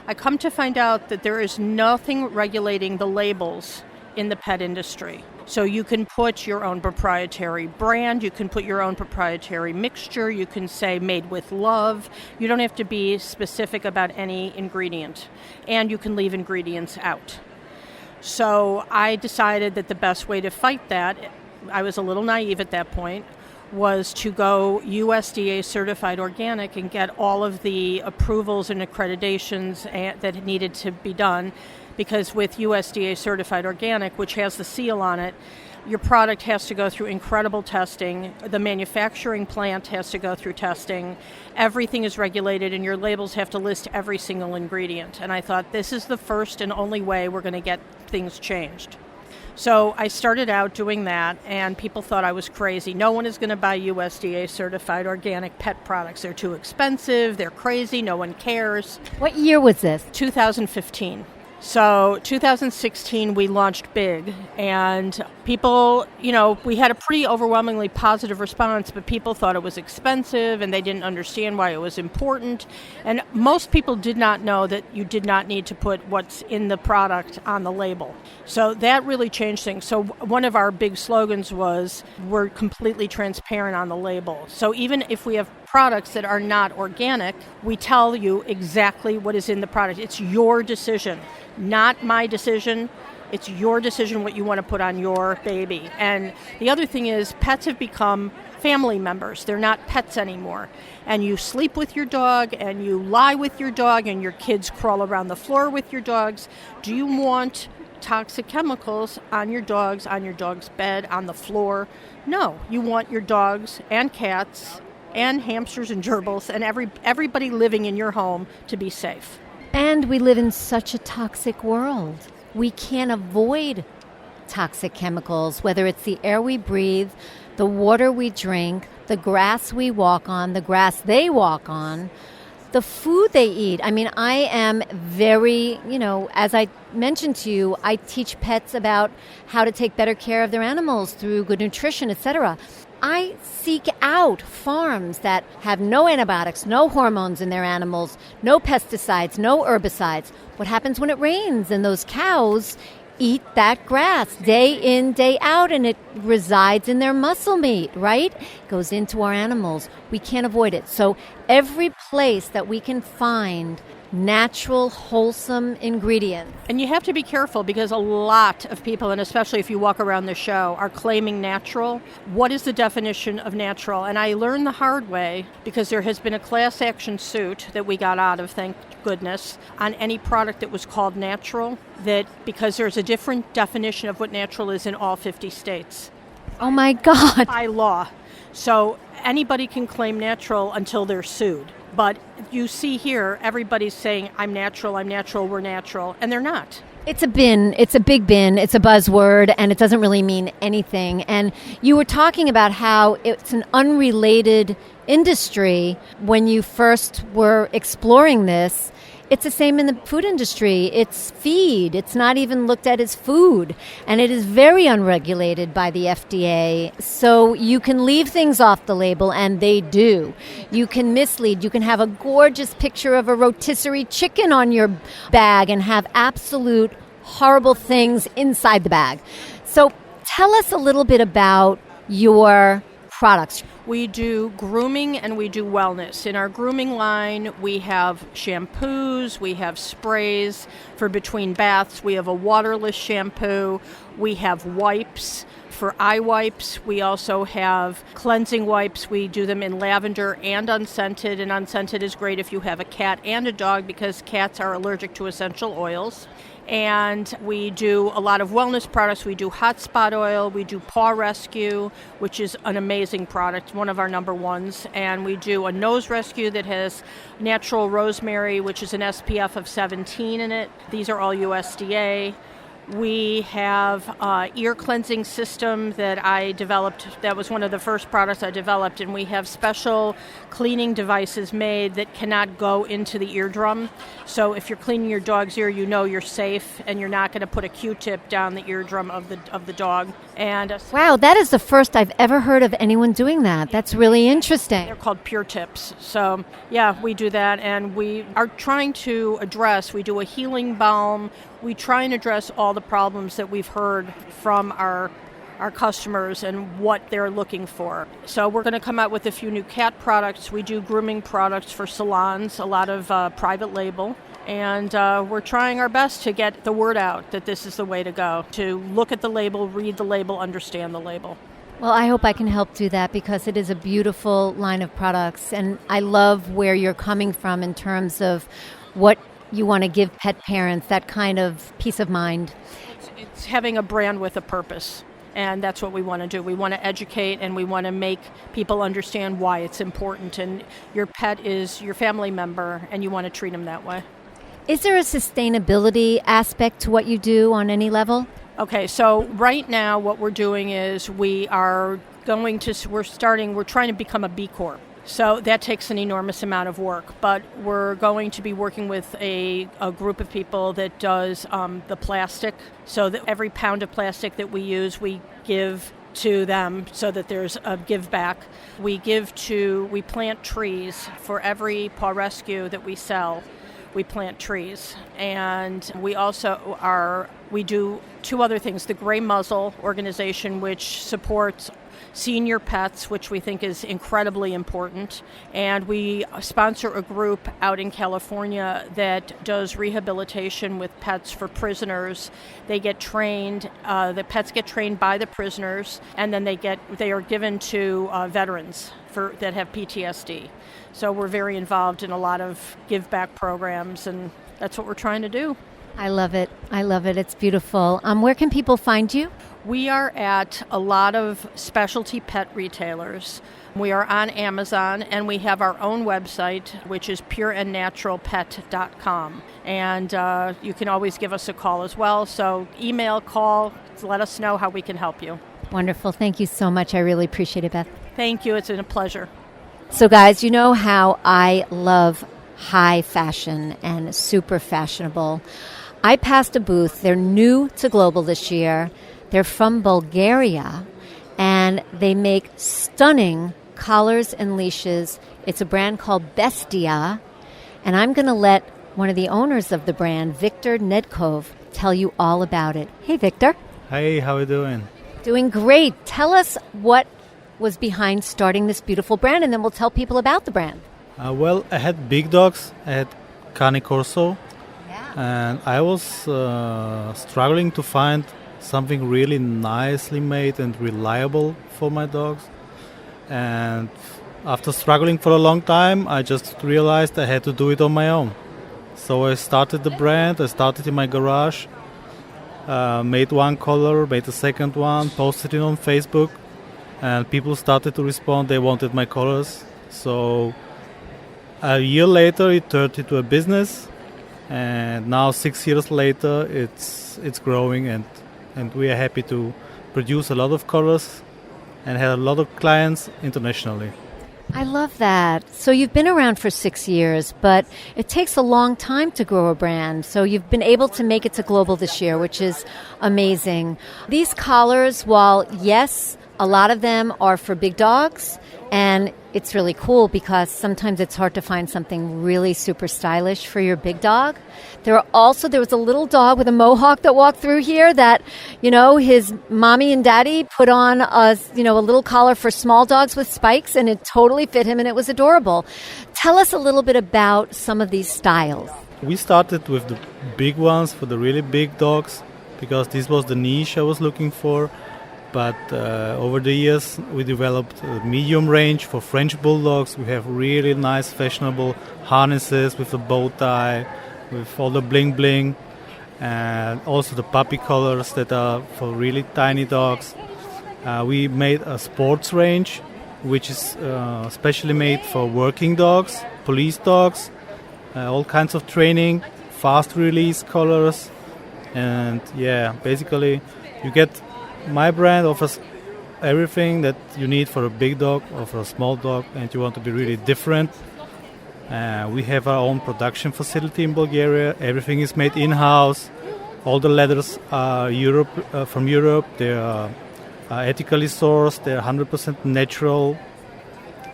I come to find out that there is nothing regulating the labels in the pet industry. So you can put your own proprietary brand, you can put your own proprietary mixture, you can say made with love. You don't have to be specific about any ingredient, and you can leave ingredients out. So I decided that the best way to fight that, I was a little naive at that point, was to go USDA certified organic and get all of the approvals and accreditations that needed to be done. Because with USDA certified organic, which has the seal on it, your product has to go through incredible testing. The manufacturing plant has to go through testing. Everything is regulated, and your labels have to list every single ingredient. And I thought, this is the first and only way we're going to get things changed. So I started out doing that, and people thought I was crazy. No one is going to buy USDA certified organic pet products. They're too expensive. They're crazy. No one cares. What year was this? 2015. So 2016, we launched big, and people, we had a pretty overwhelmingly positive response, but people thought it was expensive and they didn't understand why it was important. And most people did not know that you did not need to put what's in the product on the label. So that really changed things. So one of our big slogans was, we're completely transparent on the label. So even if we have products that are not organic, we tell you exactly what is in the product. It's your decision, not my decision. It's your decision what you want to put on your baby. And the other thing is, pets have become family members. They're not pets anymore. And you sleep with your dog, and you lie with your dog, and your kids crawl around the floor with your dogs. Do you want toxic chemicals on your dog's bed, on the floor? No. You want your dogs and cats and hamsters and gerbils and everybody living in your home to be safe. And we live in such a toxic world. We can't avoid toxic chemicals, whether it's the air we breathe, the water we drink, the grass we walk on, the grass they walk on, the food they eat. I mean, I am very, as I mentioned to you, I teach pets about how to take better care of their animals through good nutrition, etc. I seek out farms that have no antibiotics, no hormones in their animals, no pesticides, no herbicides. What happens when it rains and those cows eat that grass day in, day out, and it resides in their muscle meat, right? It goes into our animals. We can't avoid it. So every place that we can find natural, wholesome ingredients. And you have to be careful, because a lot of people, and especially if you walk around the show, are claiming natural. What is the definition of natural? And I learned the hard way, because there has been a class action suit that we got out of, thank goodness, on any product that was called natural, that because there's a different definition of what natural is in all 50 states. Oh my God. By law. So anybody can claim natural until they're sued. But you see here, everybody's saying, I'm natural, we're natural, and they're not. It's a bin. It's a big bin. It's a buzzword, and it doesn't really mean anything. And you were talking about how it's an unrelated industry when you first were exploring this. It's the same in the food industry. It's feed. It's not even looked at as food. And it is very unregulated by the FDA. So you can leave things off the label, and they do. You can mislead. You can have a gorgeous picture of a rotisserie chicken on your bag and have absolute horrible things inside the bag. So tell us a little bit about your products. We do grooming and we do wellness. In our grooming line, we have shampoos, we have sprays for between baths, we have a waterless shampoo, we have wipes for eye wipes. We also have cleansing wipes. We do them in lavender and unscented, and unscented is great if you have a cat and a dog, because cats are allergic to essential oils. And we do a lot of wellness products. We do hot spot oil. We do paw rescue, which is an amazing product, one of our number ones. And we do a nose rescue that has natural rosemary, which is an SPF of 17 in it. These are all USDA. We have ear cleansing system that I developed. That was one of the first products I developed. And we have special cleaning devices made that cannot go into the eardrum. So if you're cleaning your dog's ear, you know you're safe, and you're not going to put a Q-tip down the eardrum of the dog. And wow, that is the first I've ever heard of anyone doing that. That's really interesting. They're called Pure Tips. So yeah, we do that, and we are trying to address. We do a healing balm. We try and address all the problems that we've heard from our customers and what they're looking for. So we're going to come out with a few new cat products. We do grooming products for salons, a lot of private label. And we're trying our best to get the word out that this is the way to go, to look at the label, read the label, understand the label. Well, I hope I can help do that, because it is a beautiful line of products. And I love where you're coming from in terms of what you want to give pet parents, that kind of peace of mind. It's having a brand with a purpose. And that's what we want to do. We want to educate and we want to make people understand why it's important. And your pet is your family member and you want to treat them that way. Is there a sustainability aspect to what you do on any level? Okay, so right now what we're doing is we're trying to become a B Corp. So that takes an enormous amount of work, but we're going to be working with a group of people that does the plastic, so that every pound of plastic that we use, we give to them so that there's a give back. We plant trees for every paw rescue that we sell. We plant trees, and we do two other things. The Gray Muzzle organization, which supports senior pets, which we think is incredibly important. And we sponsor a group out in California that does rehabilitation with pets for prisoners. They get trained, the pets get trained by the prisoners, and then they are given to veterans that have PTSD. So we're very involved in a lot of give back programs, and that's what we're trying to do. I love it. It's beautiful. Where can people find you? We are at a lot of specialty pet retailers. We are on Amazon, and we have our own website, which is pureandnaturalpet.com. And you can always give us a call as well. So email, call, let us know how we can help you. Wonderful. Thank you so much. I really appreciate it, Beth. Thank you. It's been a pleasure. So, guys, you know how I love high fashion and super fashionable. I passed a booth. They're new to Global this year. They're from Bulgaria, and they make stunning collars and leashes. It's a brand called Bestia, and I'm going to let one of the owners of the brand, Victor Nedkov, tell you all about it. Hey, Victor. Hey, how are you doing? Doing great. Tell us what was behind starting this beautiful brand, and then we'll tell people about the brand. Well, I had big dogs. I had Cane Corso, and I was struggling to find something really nicely made and reliable for my dogs. And after struggling for a long time, I just realized I had to do it on my own. So I started the brand. I started in my garage, made one color, made a second one, posted it on Facebook, and people started to respond. They wanted my colors. So a year later, it turned into a business, and now 6 years later, it's growing, and we are happy to produce a lot of colors and have a lot of clients internationally. I love that. So you've been around for 6 years, but it takes a long time to grow a brand. So you've been able to make it to Global this year, which is amazing. These collars, while yes, a lot of them are for big dogs, and it's really cool because sometimes it's hard to find something really super stylish for your big dog. There was a little dog with a mohawk that walked through here that, his mommy and daddy put on a little collar for small dogs with spikes, and it totally fit him, and it was adorable. Tell us a little bit about some of these styles. We started with the big ones for the really big dogs because this was the niche I was looking for. But over the years, we developed a medium range for French bulldogs. We have really nice, fashionable harnesses with the bow tie, with all the bling bling, and also the puppy collars that are for really tiny dogs. We made a sports range, which is specially made for working dogs, police dogs, all kinds of training, fast release collars, and basically you get. My brand offers everything that you need for a big dog or for a small dog, and you want to be really different. We have our own production facility in Bulgaria. Everything is made in-house. All the leathers are from Europe. They are ethically sourced. They are 100% natural,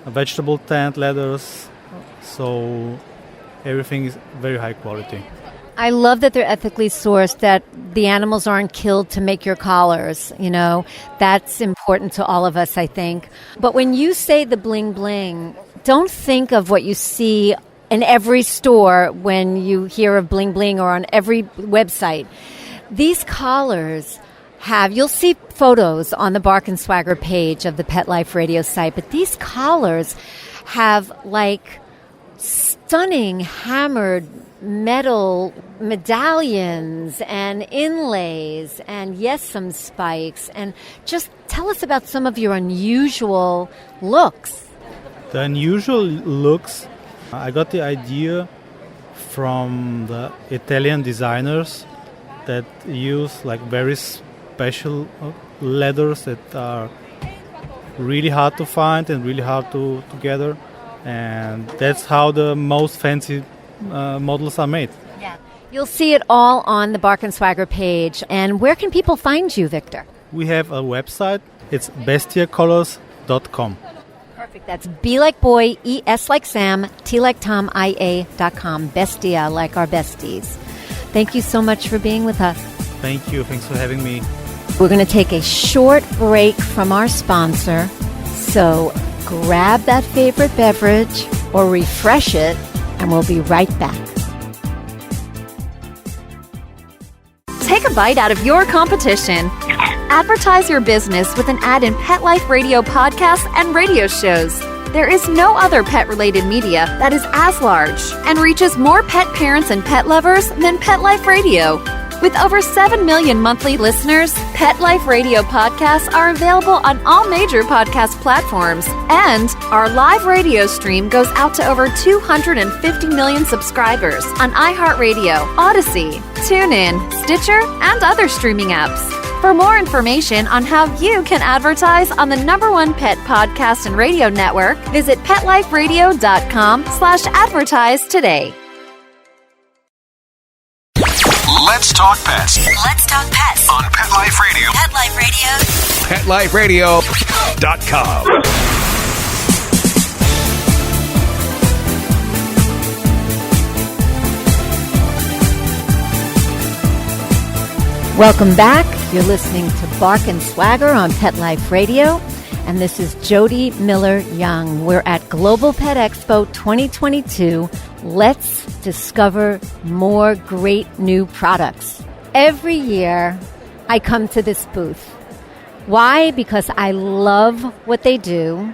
vegetable tanned leathers. So everything is very high quality. I love that they're ethically sourced, that the animals aren't killed to make your collars. That's important to all of us, I think. But when you say the bling bling, don't think of what you see in every store when you hear of bling bling or on every website. These collars you'll see photos on the Bark and Swagger page of the Pet Life Radio site, but these collars have stunning hammered metal medallions and inlays and, yes, some spikes. And just tell us about some of your unusual looks. The unusual looks, I got the idea from the Italian designers that use like very special leathers that are really hard to find and really hard to gather, and that's how the most fancy models are made. Yeah, you'll see it all on the Bark and Swagger page. And where can people find you, Victor? We have a website. It's bestiacolors.com. Perfect. That's B like boy, E-S like Sam, T like Tom, IA.com. Bestia, like our besties. Thank you so much for being with us. Thank you. Thanks for having me. We're going to take a short break from our sponsor. So grab that favorite beverage or refresh it, and we'll be right back. Take a bite out of your competition. Advertise your business with an ad in Pet Life Radio podcasts and radio shows. There is no other pet-related media that is as large and reaches more pet parents and pet lovers than Pet Life Radio. With over 7 million monthly listeners, Pet Life Radio podcasts are available on all major podcast platforms, and our live radio stream goes out to over 250 million subscribers on iHeartRadio, Odyssey, TuneIn, Stitcher, and other streaming apps. For more information on how you can advertise on the #1 pet podcast and radio network, visit PetLifeRadio.com/advertise today. Let's talk pets. Let's talk pets On Pet Life Radio. Pet Life Radio. PetLifeRadio.com. Welcome back. You're listening to Bark and Swagger on Pet Life Radio, and this is Jody Miller-Young. We're at Global Pet Expo 2022. Let's discover more great new products. Every year, I come to this booth. Why? Because I love what they do,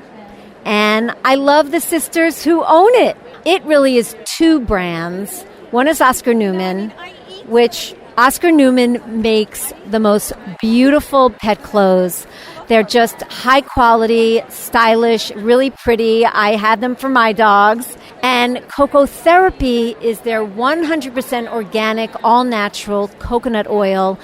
and I love the sisters who own it. It really is two brands. One is Oscar Newman, which Oscar Newman makes the most beautiful pet clothes. They're just high quality, stylish, really pretty. I had them for my dogs. And Coco Therapy is their 100% organic, all-natural coconut oil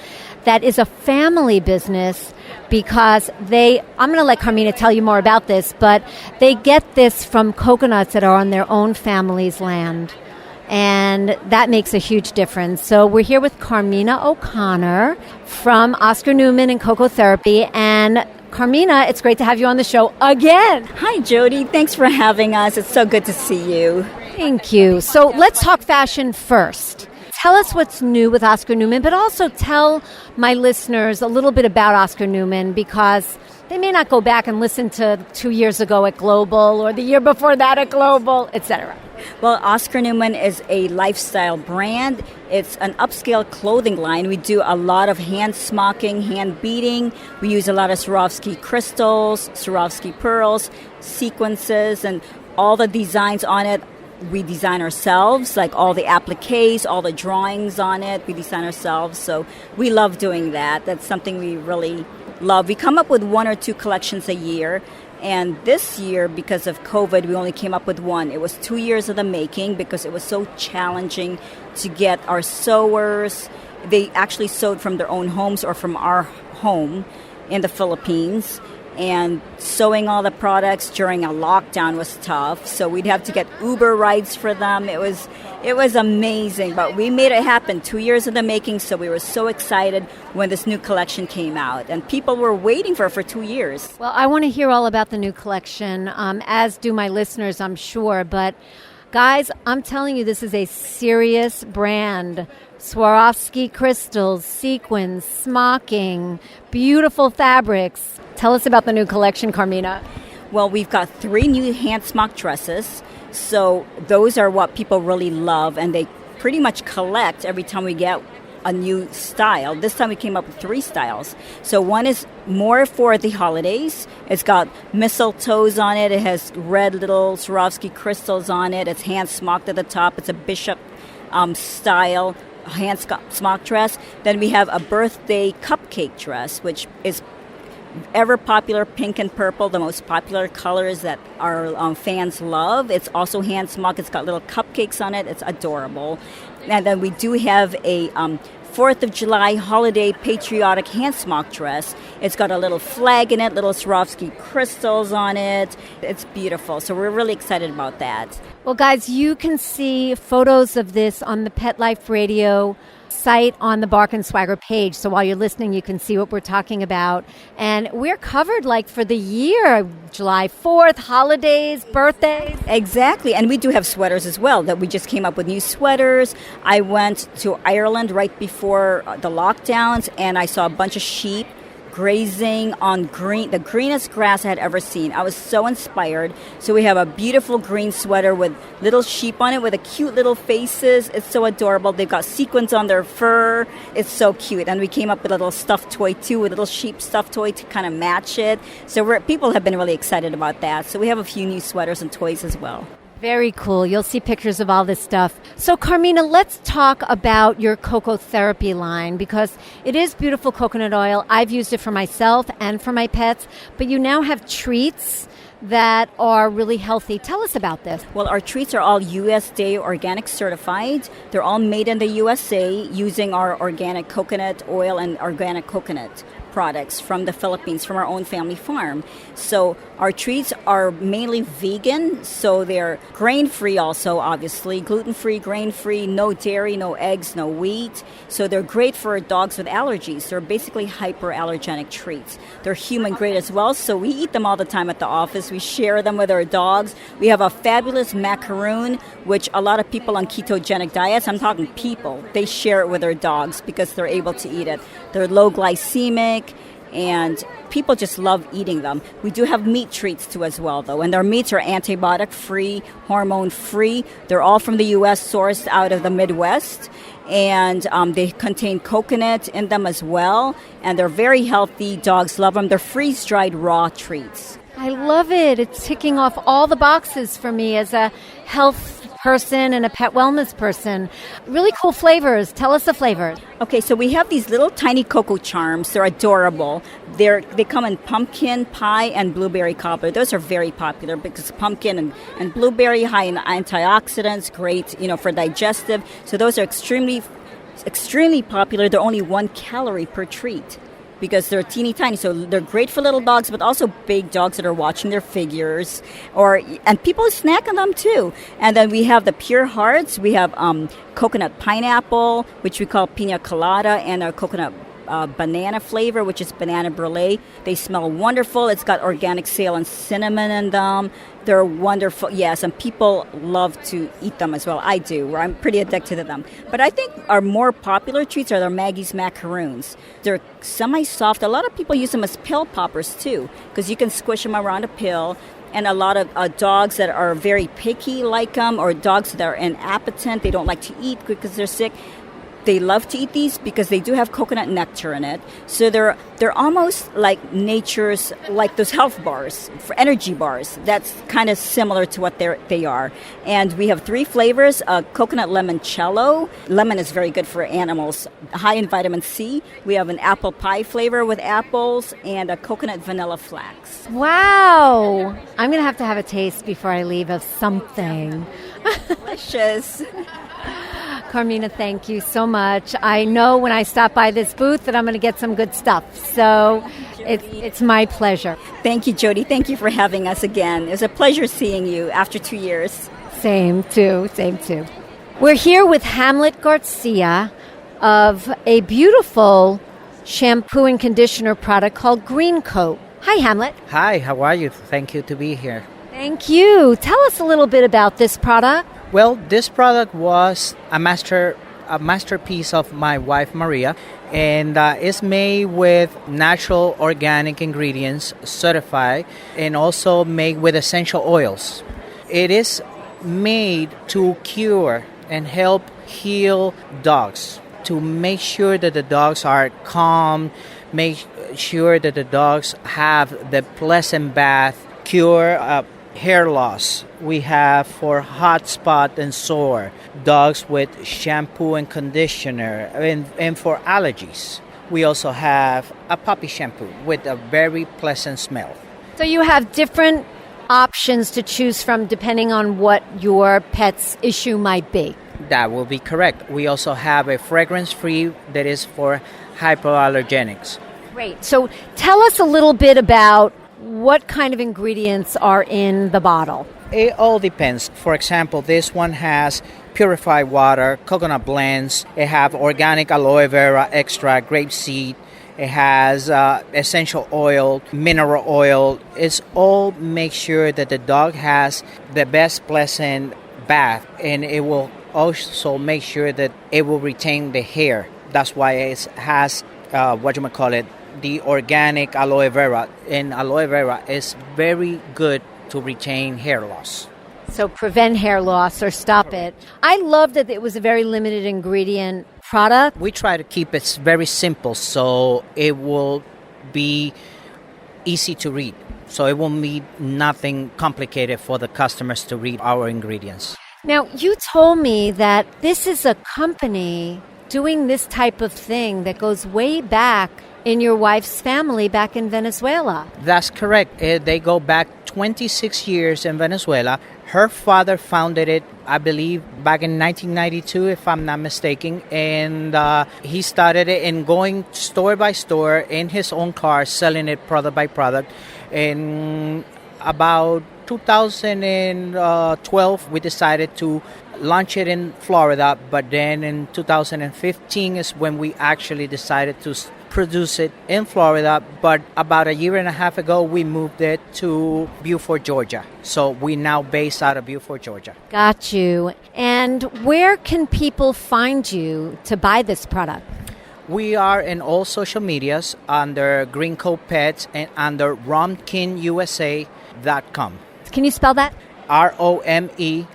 that is a family business because I'm going to let Carmina tell you more about this, but they get this from coconuts that are on their own family's land. And that makes a huge difference. So we're here with Carmina O'Connor from Oscar Newman and Coco Therapy. And Carmina, it's great to have you on the show again. Hi, Jody. Thanks for having us. It's so good to see you. Thank you. So let's talk fashion first. Tell us what's new with Oscar Newman, but also tell my listeners a little bit about Oscar Newman because they may not go back and listen to 2 years ago at Global or the year before that at Global, etc. Well, Oscar Newman is a lifestyle brand. It's an upscale clothing line. We do a lot of hand smocking, hand beading. We use a lot of Swarovski crystals, Swarovski pearls, sequences, and all the designs on it we design ourselves, like all the appliques, all the drawings on it, we design ourselves. So we love doing that. That's something we really love. We come up with 1 or 2 collections a year. And this year, because of COVID, we only came up with 1. It was 2 years of the making because it was so challenging to get our sewers. They actually sewed from their own homes or from our home in the Philippines. And sewing all the products during a lockdown was tough. So we'd have to get Uber rides for them. It was amazing, but we made it happen. 2 years in the making, so we were so excited when this new collection came out. And people were waiting for it for 2 years. Well, I want to hear all about the new collection, as do my listeners, I'm sure. But guys, I'm telling you, this is a serious brand. Swarovski crystals, sequins, smocking, beautiful fabrics. Tell us about the new collection, Carmina. Well, we've got 3 new hand smock dresses. So those are what people really love, and they pretty much collect every time we get a new style. This time we came up with 3 styles. So one is more for the holidays. It's got mistletoes on it. It has red little Swarovski crystals on it. It's hand smocked at the top. It's a bishop style hand smock dress. Then we have a birthday cupcake dress, which is ever popular, pink and purple, the most popular colors that our fans love. It's also hand smock. It's got little cupcakes on it. It's adorable. And then we do have a 4th of July holiday patriotic hand smock dress. It's got a little flag in it, little Swarovski crystals on it. It's beautiful. So we're really excited about that. Well, guys, you can see photos of this on the Pet Life Radio site on the Bark and Swagger page. So while you're listening, you can see what we're talking about. And we're covered like for the year, July 4th, holidays, birthdays. Exactly. And we do have sweaters as well that we just came up with new sweaters. I went to Ireland right before the lockdowns and I saw a bunch of sheep grazing on the greenest grass I had ever seen. I was so inspired. So we have a beautiful green sweater with little sheep on it with cute little faces. It's so adorable. They've got sequins on their fur. It's so cute. And we came up with a little stuffed toy too, with a little sheep stuffed toy to kind of match it. So people have been really excited about that. So we have a few new sweaters and toys as well. Very cool. You'll see pictures of all this stuff. So, Carmina, let's talk about your cocoa therapy line because it is beautiful coconut oil. I've used it for myself and for my pets, but you now have treats that are really healthy. Tell us about this. Well, our treats are all USDA organic certified. They're all made in the USA using our organic coconut oil and organic coconut products from the Philippines, from our own family farm. So our treats are mainly vegan, so they're grain-free also, obviously, gluten-free, grain-free, no dairy, no eggs, no wheat. So they're great for dogs with allergies. They're basically hyperallergenic treats. They're human-grade as well, so we eat them all the time at the office. We share them with our dogs. We have a fabulous macaroon, which a lot of people on ketogenic diets, I'm talking people, they share it with their dogs because they're able to eat it. They're low glycemic, and people just love eating them. We do have meat treats too as well, though, and our meats are antibiotic-free, hormone-free. They're all from the U.S., sourced out of the Midwest, and they contain coconut in them as well, and they're very healthy. Dogs love them. They're freeze-dried raw treats. I love it. It's ticking off all the boxes for me as a health person and a pet wellness person. Really cool flavors. Tell us the flavors. Okay, so we have these little tiny cocoa charms. They're adorable. They come in pumpkin, pie, and blueberry cobbler. Those are very popular because pumpkin and blueberry high in antioxidants, great, for digestive. So those are extremely popular. They're only 1 calorie per treat, because they're teeny tiny. So they're great for little dogs, but also big dogs that are watching their figures. And people snack on them too. And then we have the Pure Hearts. We have coconut pineapple, which we call pina colada, and a coconut banana flavor, which is banana brulee. They smell wonderful. It's got organic sail and cinnamon in them. They're wonderful, yes, and people love to eat them as well. I do. I'm pretty addicted to them. But I think our more popular treats are the Maggie's macaroons. They're semi-soft. A lot of people use them as pill poppers too, because you can squish them around a pill. And a lot of dogs that are very picky like them, or dogs that are inappetent, they don't like to eat because they're sick. They love to eat these because they do have coconut nectar in it. So they're almost like nature's, like those health bars, for energy bars. That's kind of similar to what they are. And we have 3 flavors, coconut limoncello. Lemon is very good for animals, high in vitamin C. We have an apple pie flavor with apples, and a coconut vanilla flax. Wow. I'm going to have a taste before I leave of something. Delicious. Carmina, thank you so much. I know when I stop by this booth that I'm going to get some good stuff. So it's my pleasure. Thank you, Jody. Thank you for having us again. It was a pleasure seeing you after 2 years. Same too. We're here with Hamlet Garcia of a beautiful shampoo and conditioner product called Green Coat. Hi, Hamlet. Hi, how are you? Thank you to be here. Thank you. Tell us a little bit about this product. Well, this product was a masterpiece of my wife, Maria, and it's made with natural organic ingredients, certified, and also made with essential oils. It is made to cure and help heal dogs, to make sure that the dogs are calm, make sure that the dogs have the pleasant bath, cure hair loss. We have for hot spot and sore, dogs with shampoo and conditioner, and for allergies. We also have a puppy shampoo with a very pleasant smell. So you have different options to choose from depending on what your pet's issue might be. That will be correct. We also have a fragrance-free that is for hypoallergenics. Great. So tell us a little bit about what kind of ingredients are in the bottle. It all depends. For example, this one has purified water, coconut blends. It have organic aloe vera extract, grapeseed. It has essential oil, mineral oil. It's all make sure that the dog has the best pleasant bath, and it will also make sure that it will retain the hair. That's why it has the organic aloe vera. And aloe vera is very good to retain hair loss. So prevent hair loss or stop it. I love that it was a very limited ingredient product. We try to keep it very simple so it will be easy to read. So it won't be nothing complicated for the customers to read our ingredients. Now, you told me that this is a company doing this type of thing that goes way back in your wife's family back in Venezuela. That's correct. They go back 26 years in Venezuela. Her father founded it, I believe, back in 1992, if I'm not mistaken. And he started it and going store by store in his own car, selling it product by product. In about 2012, we decided to launch it in Florida. But then in 2015 is when we actually decided to produce it in Florida, but about a year and a half ago, we moved it to Beaufort, Georgia. So we now based out of Beaufort, Georgia. Got you. And where can people find you to buy this product? We are in all social medias under Green Coat Pets and under RomkinUSA.com. Can you spell that? ROMEK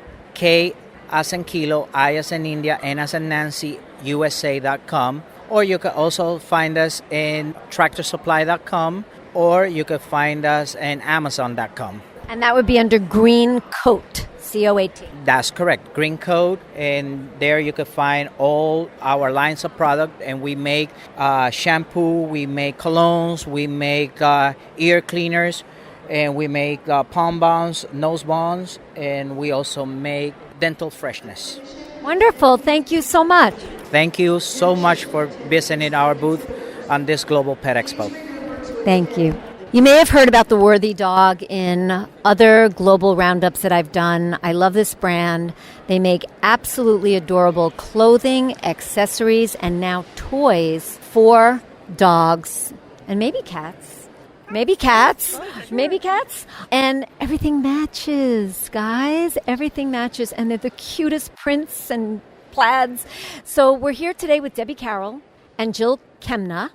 as in kilo, I as in India, N as in Nancy, USA.com. Or you can also find us in TractorSupply.com, or you can find us in Amazon.com. And that would be under Green Coat, C-O-A-T. That's correct, Green Coat, and there you can find all our lines of product, and we make shampoo, we make colognes, we make ear cleaners, and we make palm balms, nose balms, and we also make dental freshness. Wonderful. Thank you so much. Thank you so much for visiting our booth on this Global Pet Expo. Thank you. You may have heard about the Worthy Dog in other global roundups that I've done. I love this brand. They make absolutely adorable clothing, accessories, and now toys for dogs and maybe cats. Maybe cats. Maybe cats. And everything matches, guys. Everything matches. And they're the cutest prints and plaids. So we're here today with Debbie Carroll and Jill Kemna,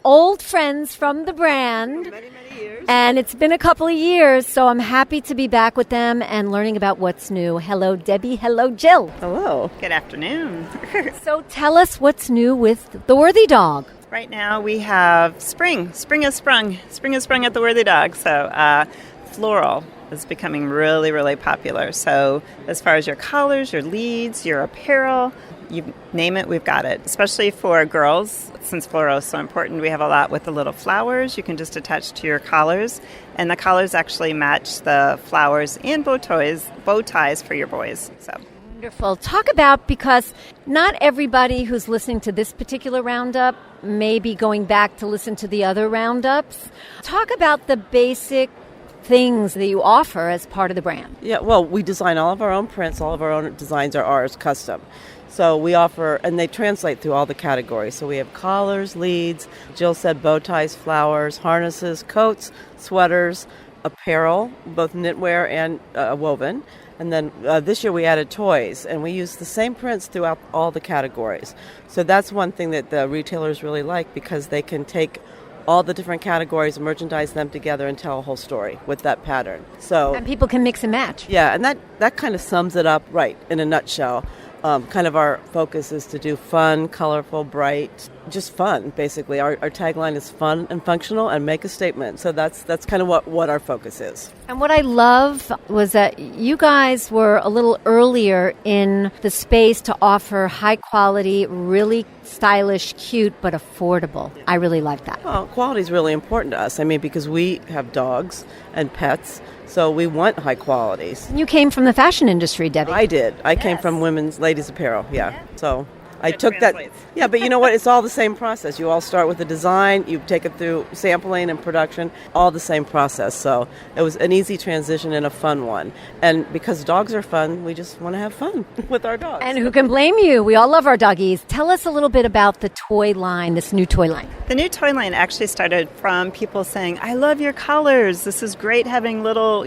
old friends from the brand. For many years. And it's been a couple of years, so I'm happy to be back with them and learning about what's new. Hello, Debbie. Hello, Jill. Hello. Good afternoon. So tell us what's new with the Worthy Dog. Right now we have spring. Spring has sprung. Spring has sprung at the Worthy Dog. So floral is becoming really, really popular. So as far as your collars, your leads, your apparel, you name it, we've got it. Especially for girls, since floral is so important, we have a lot with the little flowers you can just attach to your collars. And the collars actually match the flowers and bow ties for your boys. So. Wonderful. Talk about, because not everybody who's listening to this particular roundup may be going back to listen to the other roundups. Talk about the basic things that you offer as part of the brand. Yeah, well, we design all of our own prints. All of our own designs are ours, custom. So we offer, and they translate through all the categories. So we have collars, leads, Jill said bow ties, flowers, harnesses, coats, sweaters, apparel, both knitwear and woven. And then this year we added toys, and we use the same prints throughout all the categories. So that's one thing that the retailers really like, because they can take all the different categories, merchandise them together, and tell a whole story with that pattern. So and people can mix and match. Yeah, and that kind of sums it up right in a nutshell. kind of our focus is to do fun, colorful, bright, just fun, basically. Our tagline is fun and functional and make a statement. So that's kind of what our focus is. And what I love was that you guys were a little earlier in the space to offer high quality, really stylish, cute, but affordable. I really like that. Well, quality is really important to us. I mean, because we have dogs and pets, so we want high qualities. You came from the fashion industry, Debbie. I did. I came from women's ladies apparel, yeah. So I took that. Yeah, but you know what? It's all the same process. You all start with the design, you take it through sampling and production, all the same process. So it was an easy transition and a fun one. And because dogs are fun, we just want to have fun with our dogs. And who can blame you? We all love our doggies. Tell us a little bit about the toy line, this new toy line. The new toy line actually started from people saying, I love your colors. This is great having little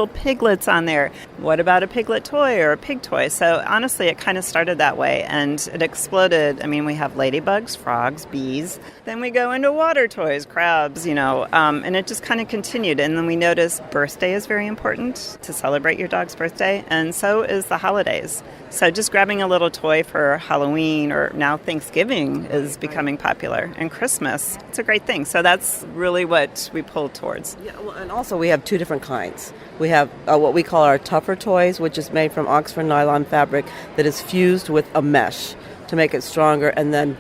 piglets on there. What about a piglet toy or a pig toy? So honestly, it kind of started that way and it exploded. I mean, we have ladybugs, frogs, bees. Then we go into water toys, crabs, and it just kind of continued. And then we noticed birthday is very important to celebrate your dog's birthday. And so is the holidays. So just grabbing a little toy for Halloween or now Thanksgiving is becoming popular. And Christmas, it's a great thing. So that's really what we pulled towards. Yeah, well, and also we have two different kinds. We have what we call our tougher toys, which is made from Oxford nylon fabric that is fused with a mesh to make it stronger, and then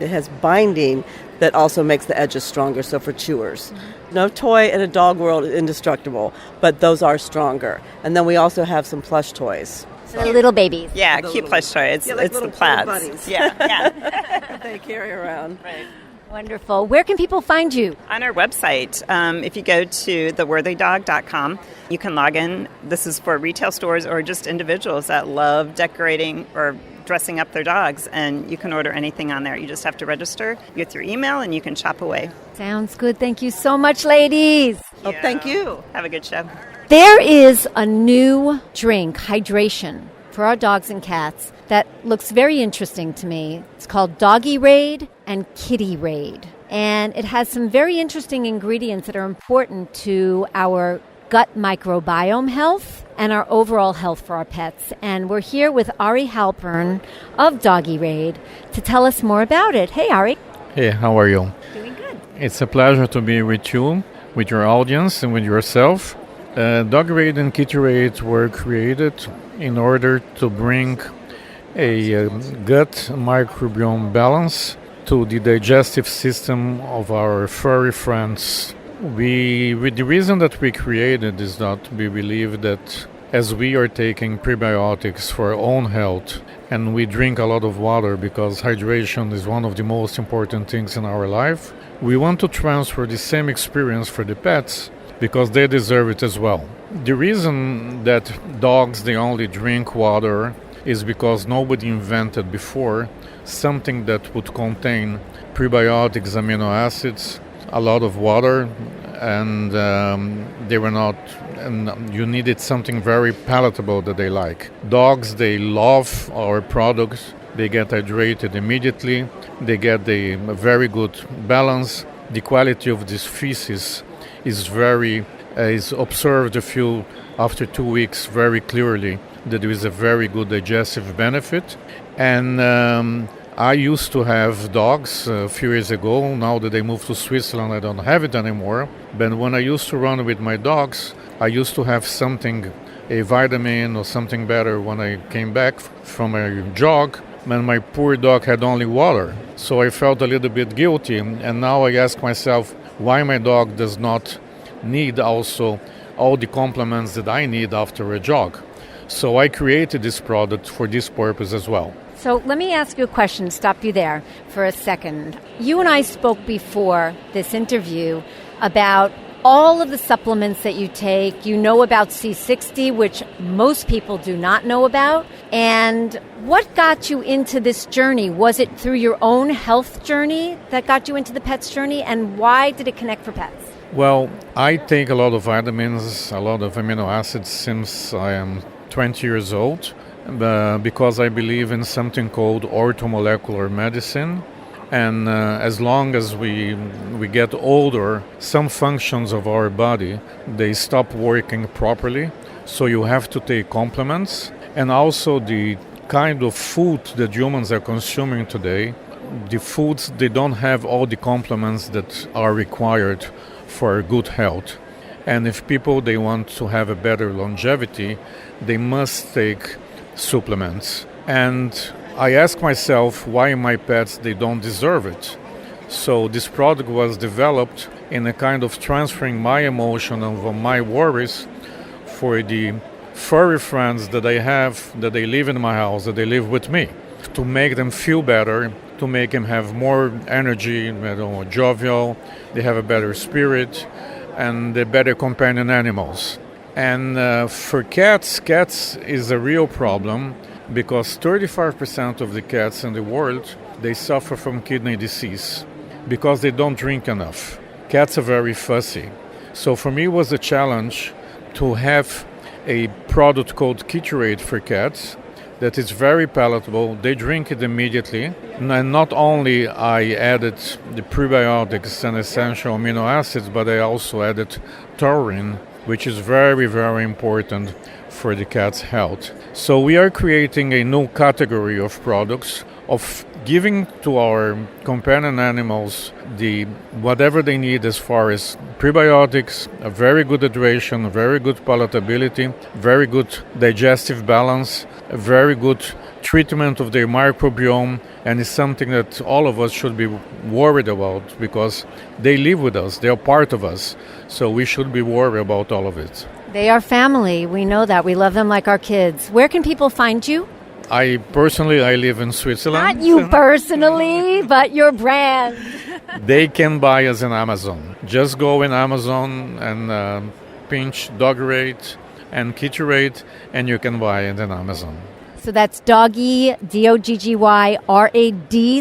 it has binding that also makes the edges stronger, so for chewers. No toy in a dog world is indestructible, but those are stronger. And then we also have some plush toys. So the little babies. Yeah, cute plush toy. It's the plaids. Buddies. Yeah. They carry around. Right. Wonderful. Where can people find you? On our website. If you go to theworthydog.com, you can log in. This is for retail stores or just individuals that love decorating or dressing up their dogs, and you can order anything on there. You just have to register, you get your email, and you can shop away. Sounds good. Thank you so much, ladies. Oh, thank you. Have a good show. There is a new drink, hydration, for our dogs and cats that looks very interesting to me. It's called Doggy Raid and Kitty Raid. And it has some very interesting ingredients that are important to our gut microbiome health and our overall health for our pets. And we're here with Ari Halpern of Doggy Raid to tell us more about it. Hey, Ari. Hey, how are you? Doing good. It's a pleasure to be with you, with your audience, and with yourself. Doggy Raid and Kitty Raid were created in order to bring a gut microbiome balance to the digestive system of our furry friends. The reason that we created is that we believe that as we are taking prebiotics for our own health and we drink a lot of water because hydration is one of the most important things in our life, we want to transfer the same experience for the pets because they deserve it as well. The reason that dogs, they only drink water is because nobody invented before something that would contain prebiotics, amino acids, a lot of water, and they were not, and you needed something very palatable that they like. Dogs, they love our products. They get hydrated immediately. They get a very good balance. The quality of this feces is observed after 2 weeks very clearly that there is a very good digestive benefit. And I used to have dogs a few years ago. Now that I moved to Switzerland, I don't have it anymore. But when I used to run with my dogs, I used to have something, a vitamin or something better when I came back from a jog, and my poor dog had only water. So I felt a little bit guilty. And now I ask myself why my dog does not need also all the complements that I need after a jog. So I created this product for this purpose as well. So let me ask you a question, stop you there for a second. You and I spoke before this interview about all of the supplements that you take. You know about C60, which most people do not know about. And what got you into this journey? Was it through your own health journey that got you into the pets journey? And why did it connect for pets? Well, I take a lot of vitamins, a lot of amino acids since I am 20 years old. Because I believe in something called orthomolecular medicine. And as long as we get older, some functions of our body, they stop working properly. So you have to take complements. And also the kind of food that humans are consuming today, the foods, they don't have all the complements that are required for good health. And if people, they want to have a better longevity, they must take supplements. And I ask myself why my pets, they don't deserve it. So this product was developed in a kind of transferring my emotion and my worries for the furry friends that I have, that they live in my house, that they live with me, to make them feel better, to make them have more energy, jovial, they have a better spirit, and they're better companion animals. And for cats is a real problem because 35% of the cats in the world, they suffer from kidney disease because they don't drink enough. Cats are very fussy. So for me it was a challenge to have a product called Kiturate for cats that is very palatable. They drink it immediately. And not only I added the prebiotics and essential amino acids, but I also added taurine, which is very, very important for the cat's health. So we are creating a new category of products of giving to our companion animals the whatever they need as far as prebiotics, a very good hydration, very good palatability, very good digestive balance, a very good treatment of their microbiome, and it's something that all of us should be worried about because they live with us, they are part of us, so we should be worried about all of it. They are family. We know that. We love them like our kids. Where can people find you? I live in Switzerland. Not you personally, but your brand. They can buy us on Amazon. Just go in Amazon and pinch Doggyrate and Kiturate, and you can buy it on Amazon. So that's Doggy, Doggy,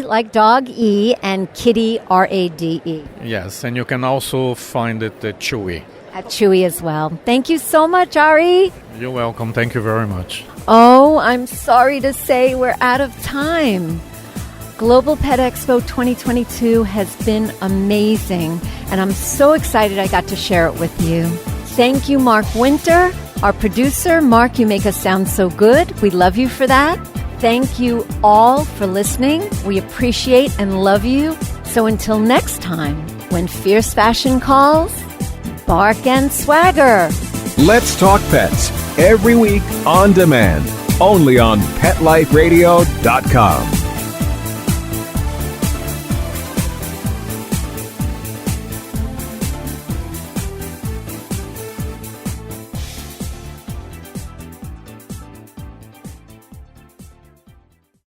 like dog E, and Kitty, Rade. Yes, and you can also find it at Chewy. At Chewy as well. Thank you so much, Ari. You're welcome. Thank you very much. Oh, I'm sorry to say we're out of time. Global Pet Expo 2022 has been amazing, and I'm so excited I got to share it with you. Thank you, Mark Winter, our producer. Mark, you make us sound so good. We love you for that. Thank you all for listening. We appreciate and love you. So until next time, when fierce fashion calls, bark and swagger. Let's Talk Pets, every week on demand, only on PetLifeRadio.com.